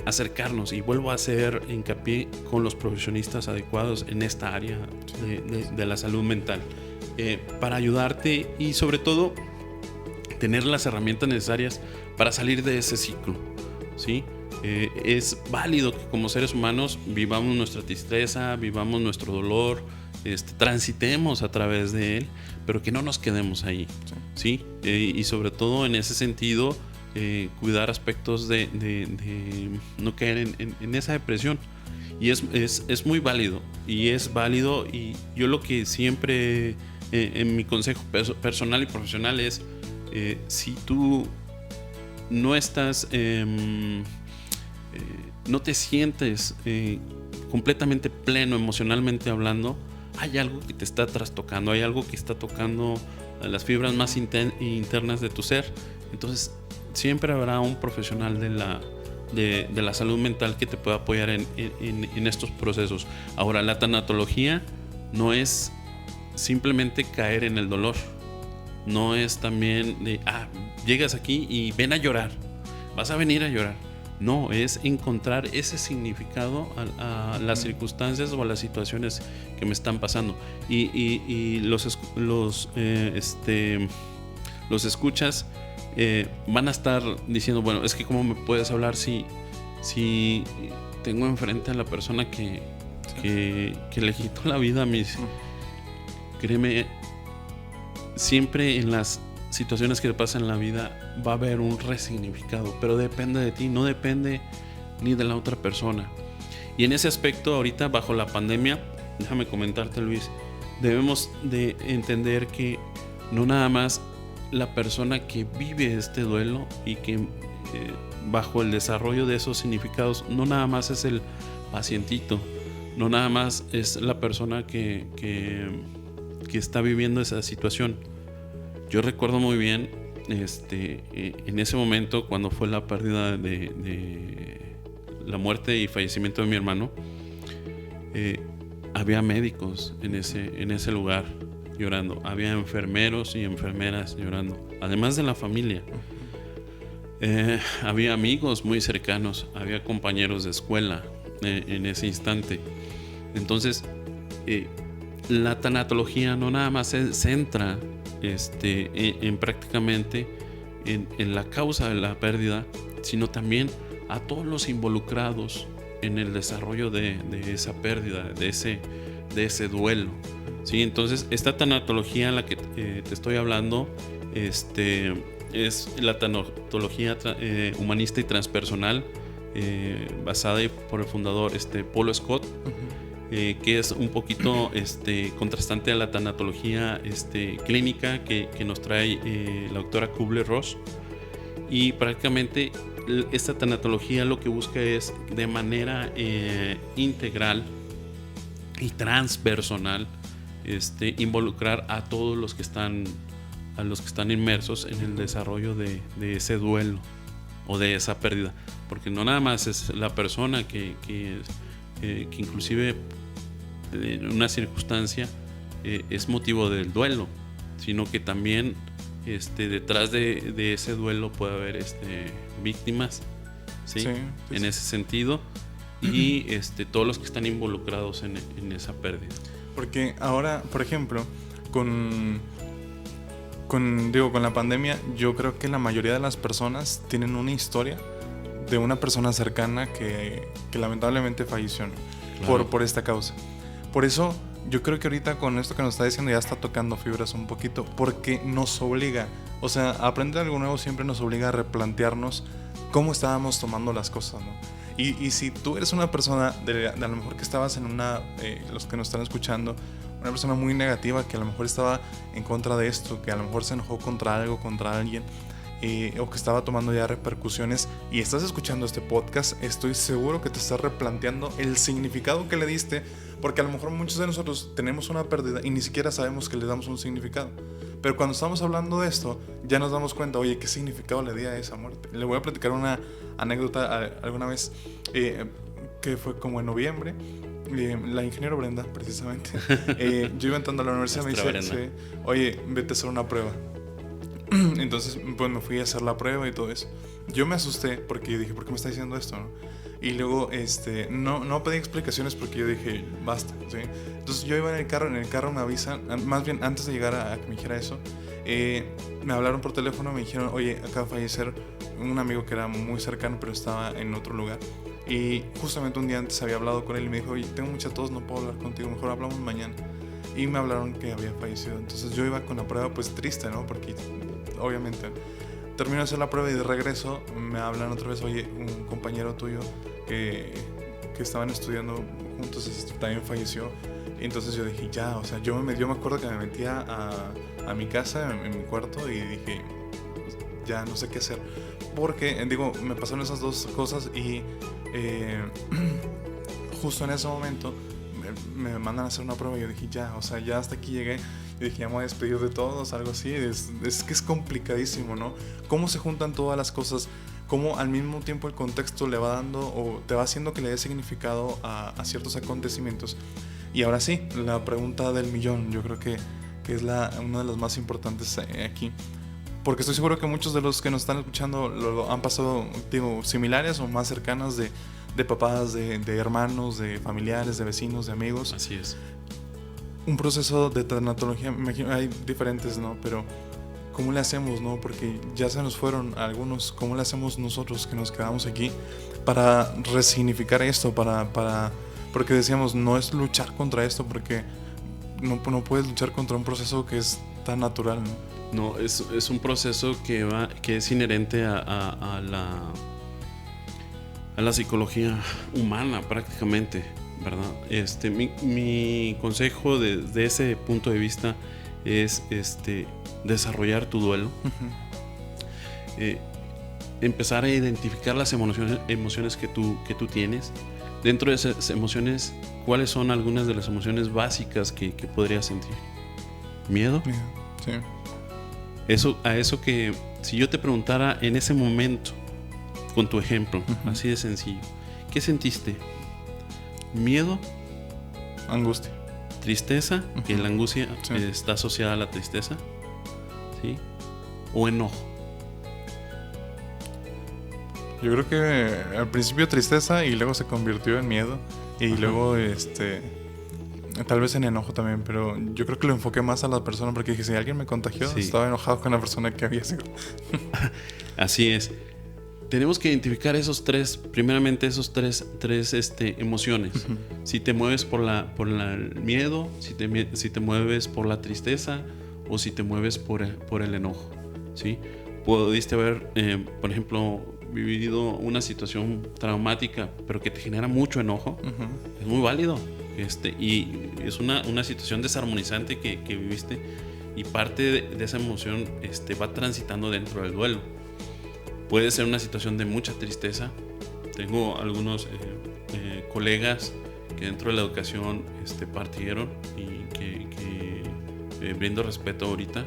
acercarnos, y vuelvo a hacer hincapié con los profesionistas adecuados en esta área de la salud mental, para ayudarte y sobre todo tener las herramientas necesarias para salir de ese ciclo, ¿sí? Es válido que como seres humanos vivamos nuestra tristeza, vivamos nuestro dolor, transitemos a través de él, pero que no nos quedemos ahí, ¿sí? Y sobre todo en ese sentido, cuidar aspectos de no caer en esa depresión. Y es muy válido, y yo lo que siempre en mi consejo personal y profesional es, si tú no estás no te sientes completamente pleno emocionalmente hablando, hay algo que te está trastocando, hay algo que está tocando las fibras más internas de tu ser. Entonces siempre habrá un profesional de la salud mental que te pueda apoyar en estos procesos. Ahora, la tanatología no es simplemente caer en el dolor, no es también de llegas aquí y ven a llorar, vas a venir a llorar. No, es encontrar ese significado a las circunstancias o a las situaciones que me están pasando. Y los escuchas van a estar diciendo, bueno, es que cómo me puedes hablar si tengo enfrente a la persona que le quitó la vida a mis... Créeme, siempre en las situaciones que te pasan en la vida va a haber un resignificado, pero depende de ti, no depende ni de la otra persona. Y en ese aspecto, ahorita bajo la pandemia, déjame comentarte, Luis, debemos de entender que no nada más la persona que vive este duelo y que bajo el desarrollo de esos significados, no nada más es el pacientito, no nada más es la persona que está viviendo esa situación. Yo recuerdo muy bien en ese momento, cuando fue la pérdida de la muerte y fallecimiento de mi hermano, había médicos en ese lugar llorando, había enfermeros y enfermeras llorando, además de la familia. Había amigos muy cercanos, había compañeros de escuela en ese instante. Entonces, la tanatología no nada más se centra en prácticamente en la causa de la pérdida, sino también a todos los involucrados en el desarrollo de esa pérdida, de ese duelo, ¿sí? Entonces, esta tanatología en la que te estoy hablando es la tanatología humanista y transpersonal, basada por el fundador Paul Scott. Que es un poquito contrastante a la tanatología clínica que nos trae la doctora Kubler-Ross, y prácticamente esta tanatología lo que busca es de manera integral y transpersonal involucrar a todos los que están inmersos en el desarrollo de ese duelo o de esa pérdida, porque no nada más es la persona que inclusive en una circunstancia es motivo del duelo, sino que también detrás de ese duelo puede haber víctimas, ¿sí? Sí, en ese sentido, y todos los que están involucrados en esa pérdida. Porque ahora, por ejemplo, con la pandemia, yo creo que la mayoría de las personas tienen una historia de una persona cercana que lamentablemente falleció, ¿no? Claro. por esta causa. Por eso yo creo que ahorita con esto que nos está diciendo ya está tocando fibras un poquito, porque nos obliga, o sea, aprender algo nuevo siempre nos obliga a replantearnos cómo estábamos tomando las cosas, ¿no? Y si tú eres una persona, de a lo mejor que estabas en los que nos están escuchando, una persona muy negativa que a lo mejor estaba en contra de esto, que a lo mejor se enojó contra algo, contra alguien, o que estaba tomando ya repercusiones y estás escuchando este podcast, estoy seguro que te estás replanteando el significado que le diste, porque a lo mejor muchos de nosotros tenemos una pérdida y ni siquiera sabemos que le damos un significado. Pero cuando estamos hablando de esto, ya nos damos cuenta, oye, ¿qué significado le di a esa muerte? Le voy a platicar una anécdota alguna vez que fue como en noviembre. La ingeniero Brenda, precisamente. Yo iba entrando a la universidad y me dice, oye, vete a hacer una prueba. Entonces, pues me fui a hacer la prueba y todo eso. Yo me asusté porque yo dije, ¿por qué me está diciendo esto, no? Y luego, no pedí explicaciones porque yo dije, basta, ¿sí? Entonces yo iba en el carro me avisan, más bien antes de llegar a que me dijera eso, me hablaron por teléfono, me dijeron, oye, acaba de fallecer un amigo que era muy cercano, pero estaba en otro lugar. Y justamente un día antes había hablado con él y me dijo, oye, tengo mucha tos, no puedo hablar contigo, mejor hablamos mañana. Y me hablaron que había fallecido. Entonces yo iba con la prueba pues triste, ¿no? Porque obviamente termino de hacer la prueba y de regreso me hablan otra vez, oye, un compañero tuyo que estaban estudiando juntos también falleció. Y entonces yo dije, ya, o sea, yo me acuerdo que me metía a mi casa, en mi cuarto, y dije, ya no sé qué hacer. Porque, me pasaron esas dos cosas y justo en ese momento me mandan a hacer una prueba y yo dije, ya, o sea, ya hasta aquí llegué. Yo dije, ya me voy a despedir de todos, algo así. Es que es complicadísimo, ¿no? Cómo se juntan todas las cosas, cómo al mismo tiempo el contexto le va dando o te va haciendo que le dé significado a ciertos acontecimientos. Y ahora sí, la pregunta del millón, yo creo que es una de las más importantes aquí. Porque estoy seguro que muchos de los que nos están escuchando lo han pasado, similares o más cercanas de papás, de hermanos, de familiares, de vecinos, de amigos. Así es. Un proceso de tanatología, me imagino, hay diferentes, ¿no? Pero ¿cómo le hacemos, no? Porque ya se nos fueron algunos. ¿Cómo le hacemos nosotros que nos quedamos aquí para resignificar esto? Porque decíamos, no es luchar contra esto, porque no puedes luchar contra un proceso que es tan natural, ¿no? No, es un proceso que es inherente a la psicología humana prácticamente, ¿verdad? Mi consejo de ese punto de vista es desarrollar tu duelo. Uh-huh. Empezar a identificar las emociones que tú tienes. Dentro de esas emociones, ¿cuáles son algunas de las emociones básicas que podrías sentir? ¿Miedo? Sí. Eso que si yo te preguntara en ese momento, con tu ejemplo, uh-huh, así de sencillo, ¿qué sentiste? ¿Miedo? Angustia. ¿Tristeza? Uh-huh. Que la angustia sí, está asociada a la tristeza, ¿sí? ¿O enojo? Yo creo que al principio tristeza y luego se convirtió en miedo y uh-huh, luego tal vez en enojo también, pero yo creo que lo enfoqué más a la persona porque dije, si alguien me contagió, sí, estaba enojado con la persona que había sido. Así es. Tenemos que identificar primeramente esos tres emociones. Uh-huh. Si te mueves por el miedo, si te mueves por la tristeza o si te mueves por el enojo, ¿sí? Pudiste haber, por ejemplo, vivido una situación traumática, pero que te genera mucho enojo. Uh-huh. Es muy válido. Y es una situación desarmonizante que viviste y parte de esa emoción va transitando dentro del duelo. puede ser una situación de mucha tristeza. Tengo algunos colegas que dentro de la educación partieron y que brindo respeto ahorita.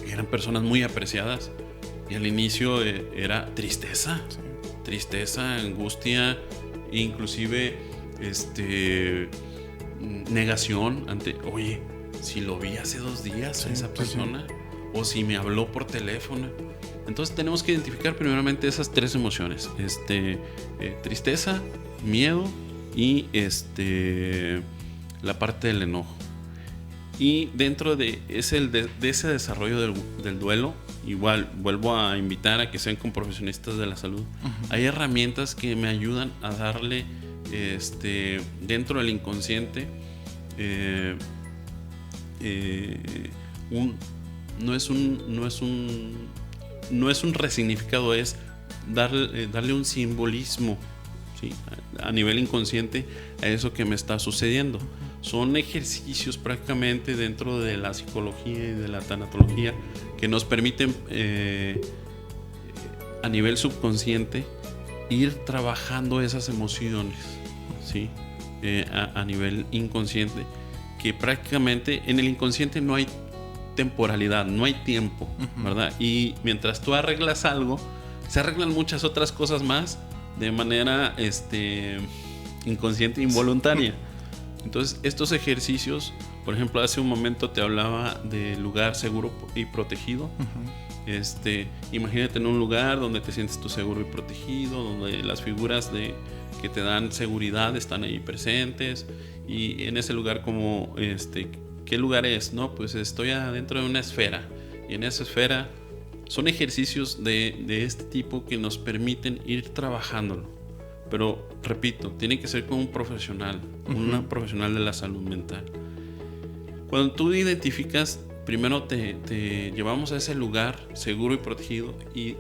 Eran personas muy apreciadas y al inicio era tristeza, sí. Tristeza, angustia, inclusive negación ante, oye, si lo vi hace 2 días, sí, a esa persona, sí. O si me habló por teléfono. Entonces tenemos que identificar primeramente esas 3 emociones: tristeza, miedo y la parte del enojo. Y dentro de ese desarrollo del duelo, igual vuelvo a invitar a que sean con profesionistas de la salud. Uh-huh. Hay herramientas que me ayudan a darle dentro del inconsciente no es un resignificado, es darle un simbolismo, ¿sí? A nivel inconsciente a eso que me está sucediendo. Son ejercicios prácticamente dentro de la psicología y de la tanatología que nos permiten a nivel subconsciente ir trabajando esas emociones, ¿sí? A nivel inconsciente, que prácticamente en el inconsciente no hay temporalidad, no hay tiempo, ¿verdad? Y mientras tú arreglas algo, se arreglan muchas otras cosas más de manera inconsciente e involuntaria. Entonces, estos ejercicios, por ejemplo, hace un momento te hablaba de lugar seguro y protegido. Uh-huh. Imagínate en un lugar donde te sientes tú seguro y protegido, donde las figuras que te dan seguridad están ahí presentes, y en ese lugar como ¿qué lugar es? No, pues estoy adentro de una esfera, y en esa esfera son ejercicios de este tipo que nos permiten ir trabajándolo. Pero repito, tiene que ser con un profesional, una profesional de la salud mental. Cuando tú identificas, primero te llevamos a ese lugar seguro y protegido, y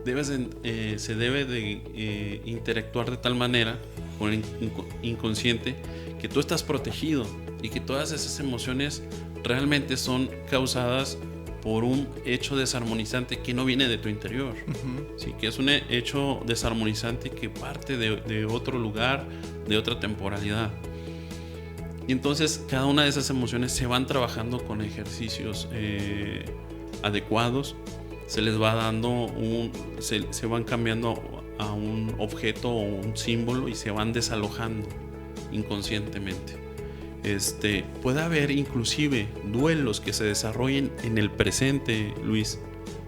se debe de interactuar de tal manera con el inconsciente que tú estás protegido y que todas esas emociones realmente son causadas por un hecho desarmonizante que no viene de tu interior. Uh-huh. Sí, que es un hecho desarmonizante que parte de otro lugar, de otra temporalidad. Y entonces cada una de esas emociones se van trabajando con ejercicios adecuados. Se les va dando se van cambiando a un objeto o un símbolo y se van desalojando inconscientemente. Puede haber inclusive duelos que se desarrollen en el presente, Luis,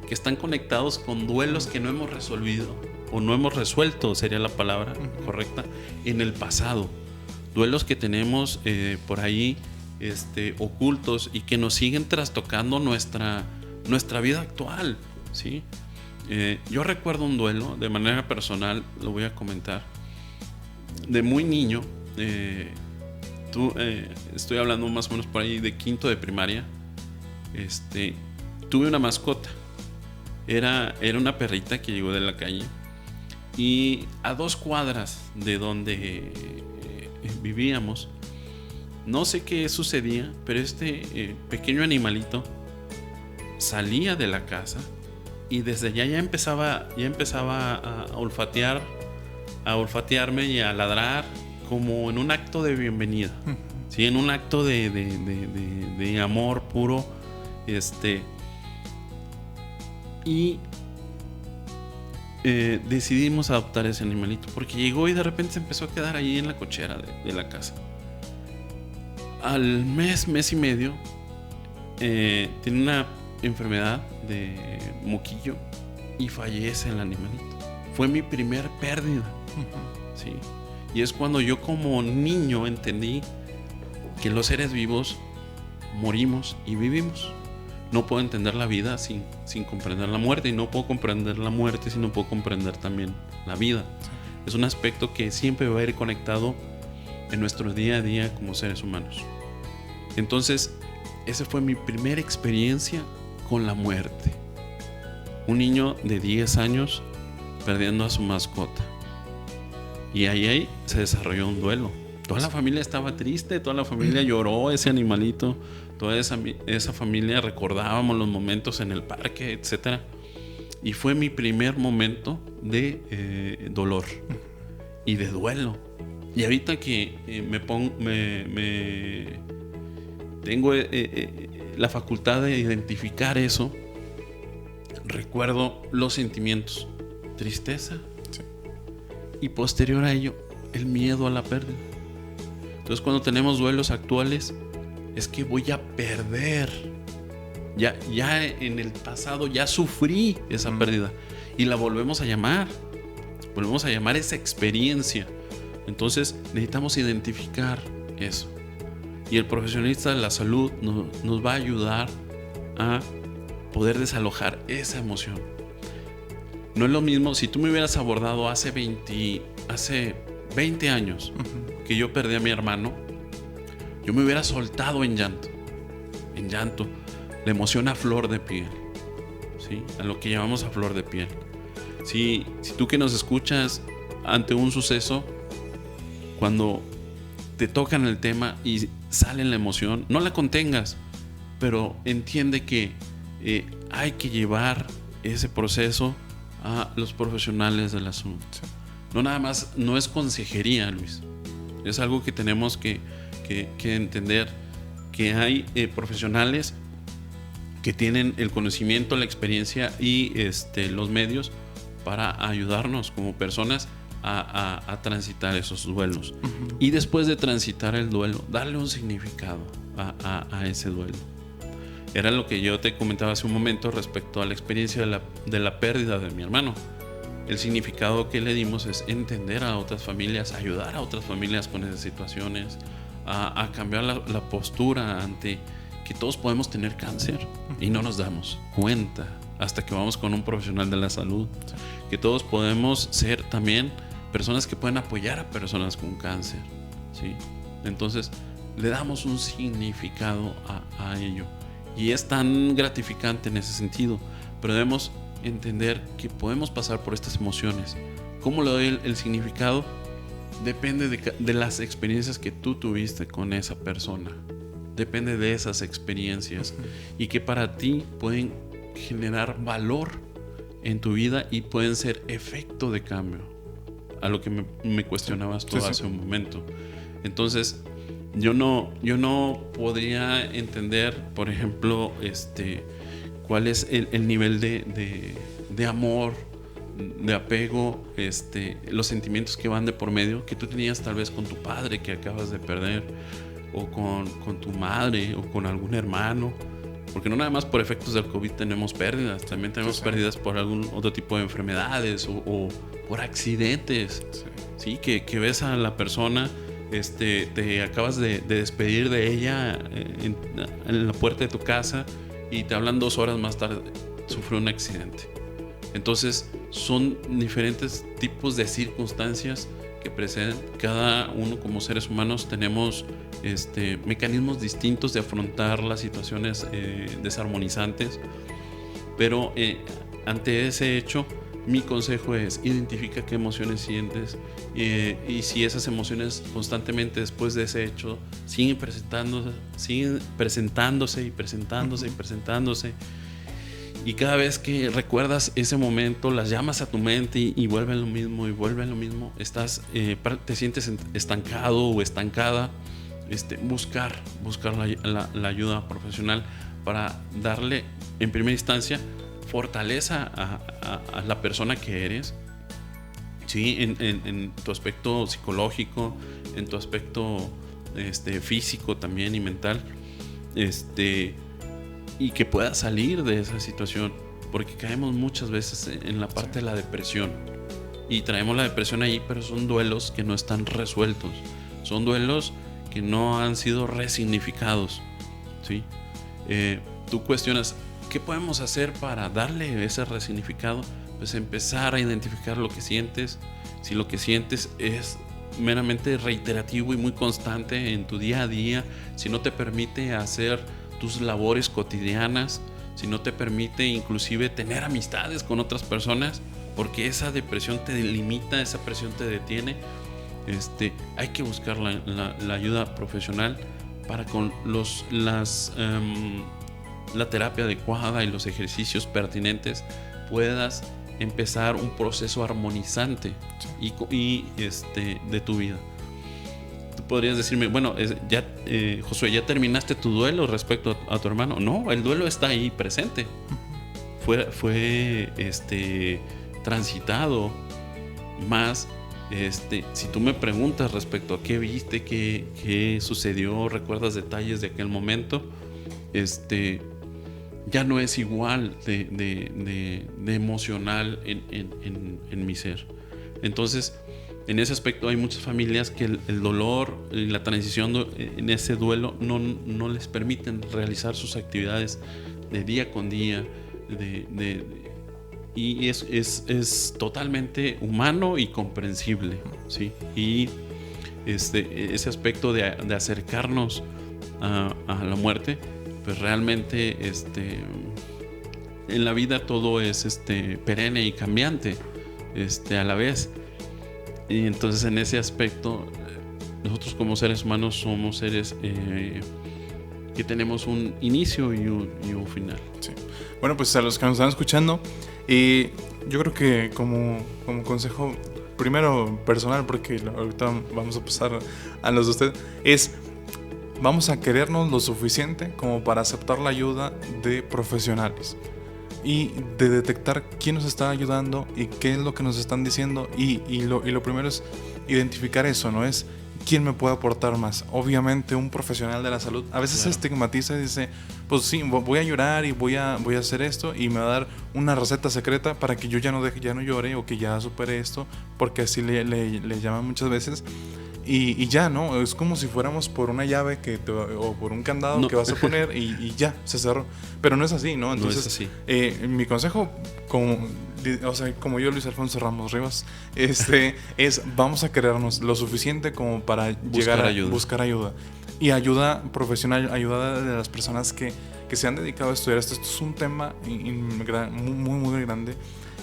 que están conectados con duelos que no hemos resolvido o no hemos resuelto, sería la palabra correcta, en el pasado. Duelos que tenemos por ahí ocultos y que nos siguen trastocando nuestra vida actual, ¿sí? Yo recuerdo un duelo de manera personal, lo voy a comentar, de muy niño. Estoy hablando más o menos por ahí de 5º de primaria. Tuve una mascota. Era una perrita que llegó de la calle, y a 2 cuadras de donde vivíamos, no sé qué sucedía, pero pequeño animalito salía de la casa y desde allá ya empezaba a olfatearme y a ladrar, como en un acto de bienvenida, ¿sí? En un acto de amor puro. Y decidimos adoptar ese animalito porque llegó y de repente se empezó a quedar ahí en la cochera de la casa. Al mes y medio tiene una enfermedad de moquillo y fallece el animalito. Fue mi primer pérdida, ¿sí? Y es cuando yo como niño entendí que los seres vivos morimos y vivimos. No puedo entender la vida sin comprender la muerte, y no puedo comprender la muerte si no puedo comprender también la vida. Sí. Es un aspecto que siempre va a ir conectado en nuestro día a día como seres humanos. Entonces, esa fue mi primera experiencia con la muerte. Un niño de 10 años perdiendo a su mascota. Y ahí se desarrolló un duelo. Toda la familia estaba triste, toda la familia lloró ese animalito, toda esa familia recordábamos los momentos en el parque, etc. Y fue mi primer momento de dolor y de duelo. Y ahorita que tengo la facultad de identificar eso, recuerdo los sentimientos: tristeza, sí, y posterior a ello el miedo a la pérdida. Entonces, cuando tenemos duelos actuales, es que voy a perder. Ya en el pasado ya sufrí esa pérdida y la volvemos a llamar esa experiencia. Entonces necesitamos identificar eso, y el profesionista de la salud nos va a ayudar a poder desalojar esa emoción. No es lo mismo si tú me hubieras abordado hace 20 años que yo perdí a mi hermano. Yo me hubiera soltado en llanto, la emoción a flor de piel, ¿sí? A lo que llamamos a flor de piel. Si tú que nos escuchas ante un suceso, cuando te tocan el tema y sale la emoción, no la contengas, pero entiende que hay que llevar ese proceso a los profesionales de la salud. No nada más, no es consejería, Luis. Es algo que tenemos que entender, que hay profesionales que tienen el conocimiento, la experiencia y los medios para ayudarnos como personas a transitar esos duelos. Y después de transitar el duelo, darle un significado a ese duelo. Era lo que yo te comentaba hace un momento respecto a la experiencia de la pérdida de mi hermano. El significado que le dimos es entender a otras familias, ayudar a otras familias con esas situaciones, a cambiar la postura ante que todos podemos tener cáncer y no nos damos cuenta hasta que vamos con un profesional de la salud, que todos podemos ser también personas que pueden apoyar a personas con cáncer, ¿sí? Entonces le damos un significado a ello, y es tan gratificante en ese sentido, pero debemos entender que podemos pasar por estas emociones. ¿Cómo le doy el significado? Depende de las experiencias que tú tuviste con esa persona. Depende de esas experiencias y que para ti pueden generar valor en tu vida y pueden ser efecto de cambio, a lo que me cuestionabas tú hace un momento. Entonces yo no podría entender, por ejemplo, cuál es el nivel de amor, de apego, los sentimientos que van de por medio que tú tenías tal vez con tu padre que acabas de perder, o con tu madre, o con algún hermano, porque no nada más por efectos del COVID tenemos pérdidas, también tenemos pérdidas por algún otro tipo de enfermedades o por accidentes, ¿sí? Que ves a la persona, te acabas de despedir de ella en la puerta de tu casa y te hablan 2 horas más tarde, sufrió un accidente. Entonces son diferentes tipos de circunstancias que preceden. Cada uno como seres humanos tenemos mecanismos distintos de afrontar las situaciones desarmonizantes, pero ante ese hecho mi consejo es: identifica qué emociones sientes, y si esas emociones constantemente después de ese hecho siguen presentándose, y cada vez que recuerdas ese momento las llamas a tu mente y vuelve a lo mismo, te sientes estancado o estancada, buscar la ayuda profesional para darle en primera instancia fortaleza a la persona que eres, ¿sí? En tu aspecto psicológico, en tu aspecto físico también y mental, y que puedas salir de esa situación, porque caemos muchas veces en la parte de la depresión y traemos la depresión ahí, pero son duelos que no están resueltos, son duelos que no han sido resignificados, ¿sí? Tú cuestionas, ¿qué podemos hacer para darle ese resignificado? Pues empezar a identificar lo que sientes. Si lo que sientes es meramente reiterativo y muy constante en tu día a día, si no te permite hacer tus labores cotidianas, si no te permite inclusive tener amistades con otras personas, porque esa depresión te limita, esa presión te detiene, hay que buscar la ayuda profesional para con la terapia adecuada y los ejercicios pertinentes puedas empezar un proceso armonizante de tu vida. Tú podrías decirme, bueno, Josué, ¿ya terminaste tu duelo respecto a tu hermano? No, el duelo está ahí presente. Fue transitado. Más, si tú me preguntas respecto a qué viste, qué sucedió, recuerdas detalles de aquel momento, ya no es igual de emocional en mi ser. Entonces, en ese aspecto hay muchas familias que el dolor y la transición en ese duelo no les permiten realizar sus actividades de día con día, y es totalmente humano y comprensible, ¿sí? Y ese aspecto de acercarnos a la muerte, pues realmente en la vida todo es perenne y cambiante a la vez. Y entonces en ese aspecto nosotros como seres humanos somos seres que tenemos un inicio y un final. Sí. Bueno, pues a los que nos están escuchando, yo creo que como consejo primero personal, porque ahorita vamos a pasar a los de usted, vamos a querernos lo suficiente como para aceptar la ayuda de profesionales y de detectar quién nos está ayudando y qué es lo que nos están diciendo, y lo primero es identificar eso, ¿no? Es quién me puede aportar más. Obviamente un profesional de la salud a veces se estigmatiza y dice, pues sí, voy a llorar y voy a hacer esto y me va a dar una receta secreta para que yo ya no llore o que ya supere esto, porque así le llaman muchas veces. Y ya, ¿no? Es como si fuéramos por una llave o por un candado que vas a poner y ya, se cerró. Pero no es así, ¿no? Entonces, no es así. Mi consejo, como yo, Luis Alfonso Ramos Rivas, vamos a querernos lo suficiente como para buscar ayuda. Y ayuda profesional, ayuda de las personas que se han dedicado a estudiar esto. Esto es un tema muy, muy grande.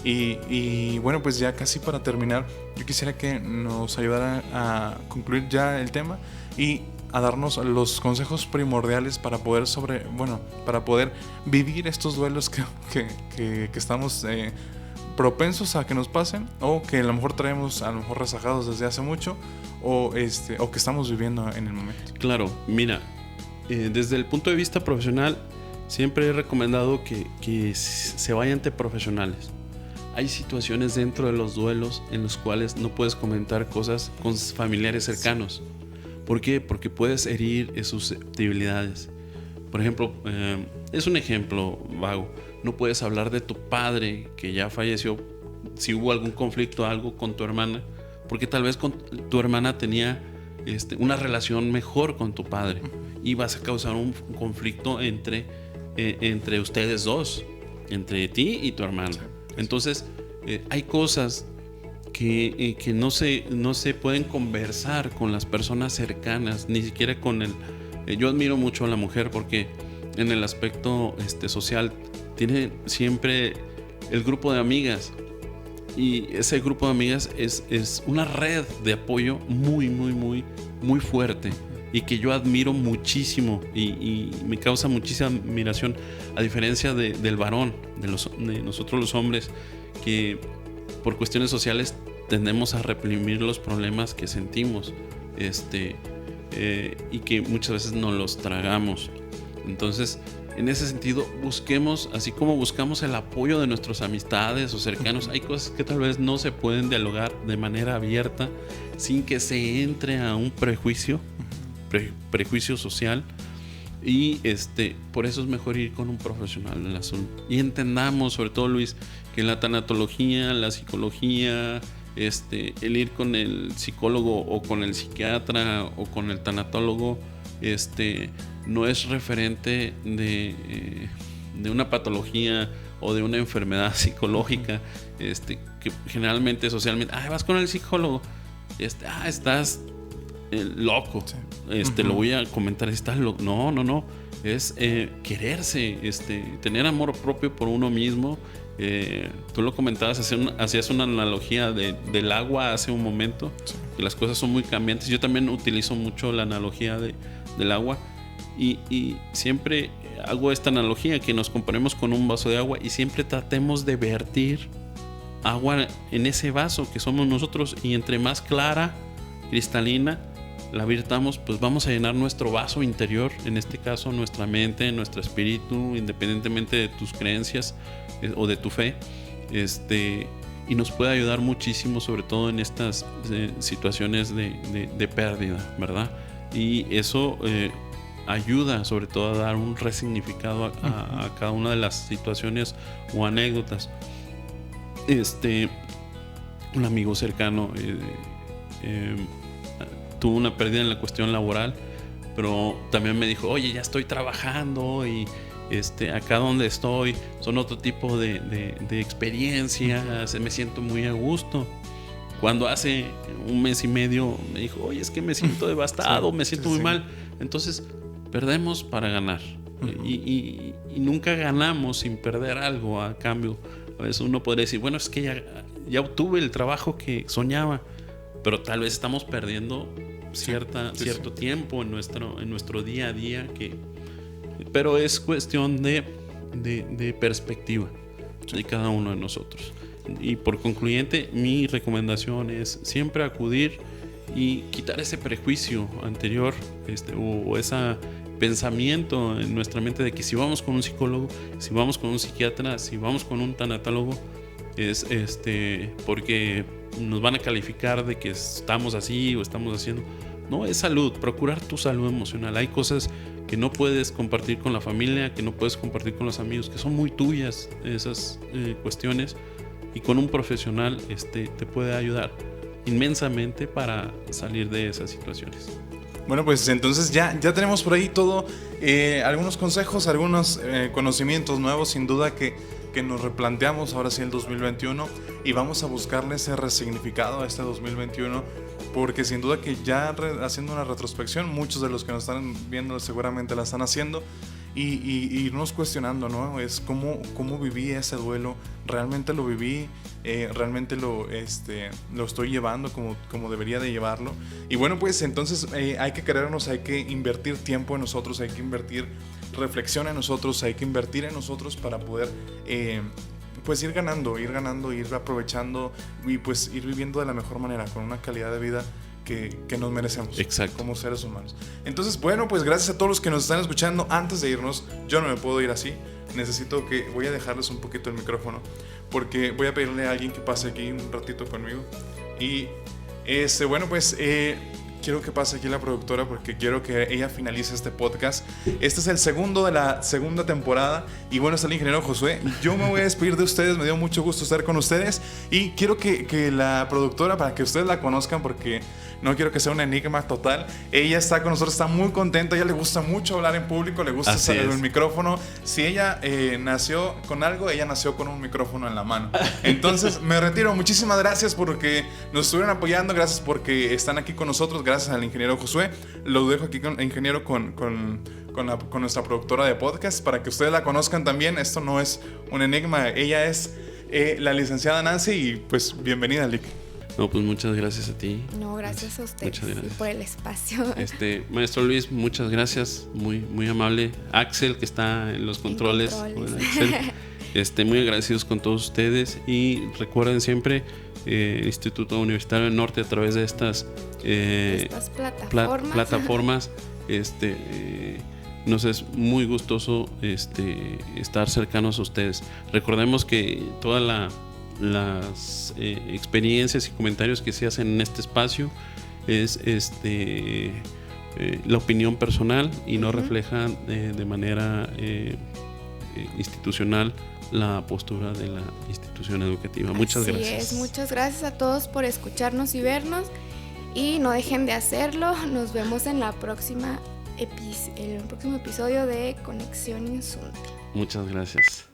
Y bueno, pues ya casi para terminar, yo quisiera que nos ayudara a concluir ya el tema y a darnos los consejos primordiales para poder vivir estos duelos que estamos propensos a que nos pasen, o que a lo mejor traemos rezagados desde hace mucho, o que estamos viviendo en el momento. Claro, mira, desde el punto de vista profesional, siempre he recomendado que se vayan ante profesionales. Hay situaciones dentro de los duelos en los cuales no puedes comentar cosas con familiares cercanos. ¿Por qué? Porque puedes herir susceptibilidades. Por ejemplo, es un ejemplo vago. No puedes hablar de tu padre que ya falleció si hubo algún conflicto, algo con tu hermana, porque tal vez tu hermana tenía una relación mejor con tu padre y vas a causar un conflicto entre ustedes dos, entre ti y tu hermana. Entonces, hay cosas que no se pueden conversar con las personas cercanas, ni siquiera con yo admiro mucho a la mujer porque en el aspecto social tiene siempre el grupo de amigas, y ese grupo de amigas es una red de apoyo muy, muy, muy, muy fuerte, y que yo admiro muchísimo y me causa muchísima admiración, a diferencia del varón, de nosotros los hombres, que por cuestiones sociales tendemos a reprimir los problemas que sentimos, y que muchas veces no los tragamos. Entonces, en ese sentido, busquemos, así como buscamos el apoyo de nuestras amistades o cercanos, hay cosas que tal vez no se pueden dialogar de manera abierta sin que se entre a un prejuicio social, y por eso es mejor ir con un profesional de la salud. Y entendamos, sobre todo, Luis, que la tanatología, la psicología, el ir con el psicólogo o con el psiquiatra o con el tanatólogo, no es referente de una patología o de una enfermedad psicológica, que generalmente socialmente, vas con el psicólogo, estás loco, lo voy a comentar, estás loco. No, es quererse, tener amor propio por uno mismo. Tú lo comentabas, hacías una analogía del agua hace un momento, que las cosas son muy cambiantes. Yo también utilizo mucho la analogía del agua, y siempre hago esta analogía, que nos comparemos con un vaso de agua y siempre tratemos de vertir agua en ese vaso que somos nosotros, y entre más clara, cristalina la virtamos, pues vamos a llenar nuestro vaso interior, en este caso nuestra mente, nuestro espíritu, independientemente de tus creencias o de tu fe, y nos puede ayudar muchísimo, sobre todo en estas situaciones de pérdida, ¿verdad? Y eso ayuda sobre todo a dar un resignificado a cada una de las situaciones o anécdotas. Un amigo cercano tuvo una pérdida en la cuestión laboral, pero también me dijo, oye, ya estoy trabajando y acá donde estoy son otro tipo de experiencias, me siento muy a gusto. Cuando hace un mes y medio me dijo, oye, es que me siento devastado, me siento muy mal. Entonces, perdemos para ganar. Y nunca ganamos sin perder algo a cambio. A veces uno podría decir, bueno, es que ya obtuve el trabajo que soñaba, pero tal vez estamos perdiendo cierto tiempo en nuestro día a día, pero es cuestión de perspectiva de cada uno de nosotros. Y por concluyente, mi recomendación es siempre acudir y quitar ese prejuicio anterior, o ese pensamiento en nuestra mente de que si vamos con un psicólogo, si vamos con un psiquiatra, si vamos con un tanatólogo, es porque nos van a calificar de que estamos así o estamos haciendo. No, es salud, procurar tu salud emocional. Hay cosas que no puedes compartir con la familia, que no puedes compartir con los amigos, que son muy tuyas, esas cuestiones, y con un profesional te puede ayudar inmensamente para salir de esas situaciones. Bueno, pues entonces ya tenemos por ahí todo, algunos consejos, algunos conocimientos nuevos, sin duda que nos replanteamos ahora sí el 2021, y vamos a buscarle ese resignificado a este 2021, porque sin duda que ya haciendo una retrospección, muchos de los que nos están viendo seguramente la están haciendo, y irnos cuestionando, ¿no? Es cómo viví ese duelo, realmente lo viví, realmente lo estoy llevando como debería de llevarlo. Y bueno, pues entonces hay que querernos, hay que invertir tiempo en nosotros, hay que invertir reflexión en nosotros, hay que invertir en nosotros para poder pues ir ganando, ir aprovechando y pues ir viviendo de la mejor manera, con una calidad de vida que nos merecemos. Exacto. Como seres humanos. Entonces, bueno, pues gracias a todos los que nos están escuchando. Antes de irnos, yo no me puedo ir así. Voy a dejarles un poquito el micrófono, porque voy a pedirle a alguien que pase aquí un ratito conmigo. Y bueno, pues quiero que pase aquí la productora, porque quiero que ella finalice este podcast. Este es el segundo de la segunda temporada. Y bueno, está el ingeniero Josué. Yo me voy a despedir de ustedes. Me dio mucho gusto estar con ustedes. Y quiero que la productora, para que ustedes la conozcan, porque no quiero que sea un enigma total. Ella está con nosotros, está muy contenta. A ella le gusta mucho hablar en público, le gusta salir el micrófono. Si ella nació con algo, ella nació con un micrófono en la mano. Entonces, me retiro. Muchísimas gracias porque nos estuvieron apoyando. Gracias porque están aquí con nosotros. Gracias al ingeniero Josué. Lo dejo aquí con el ingeniero con nuestra productora de podcast, para que ustedes la conozcan también. Esto no es un enigma. Ella es la licenciada Nancy, y pues bienvenida, Lick. No, pues muchas gracias a ti. No, gracias a ustedes por el espacio. Maestro Luis, muchas gracias, muy, muy amable. Axel, que está en los controles. Bueno, Axel, muy agradecidos con todos ustedes, y recuerden siempre Instituto Universitario del Norte, a través de estas plataformas nos es muy gustoso estar cercanos a ustedes. Recordemos que todas las experiencias y comentarios que se hacen en este espacio es la opinión personal, y no reflejan de manera institucional la postura de la institución educativa. Muchas gracias. Muchas gracias a todos por escucharnos y vernos, y no dejen de hacerlo. Nos vemos en el próximo episodio de Conexión Insunte. Muchas gracias.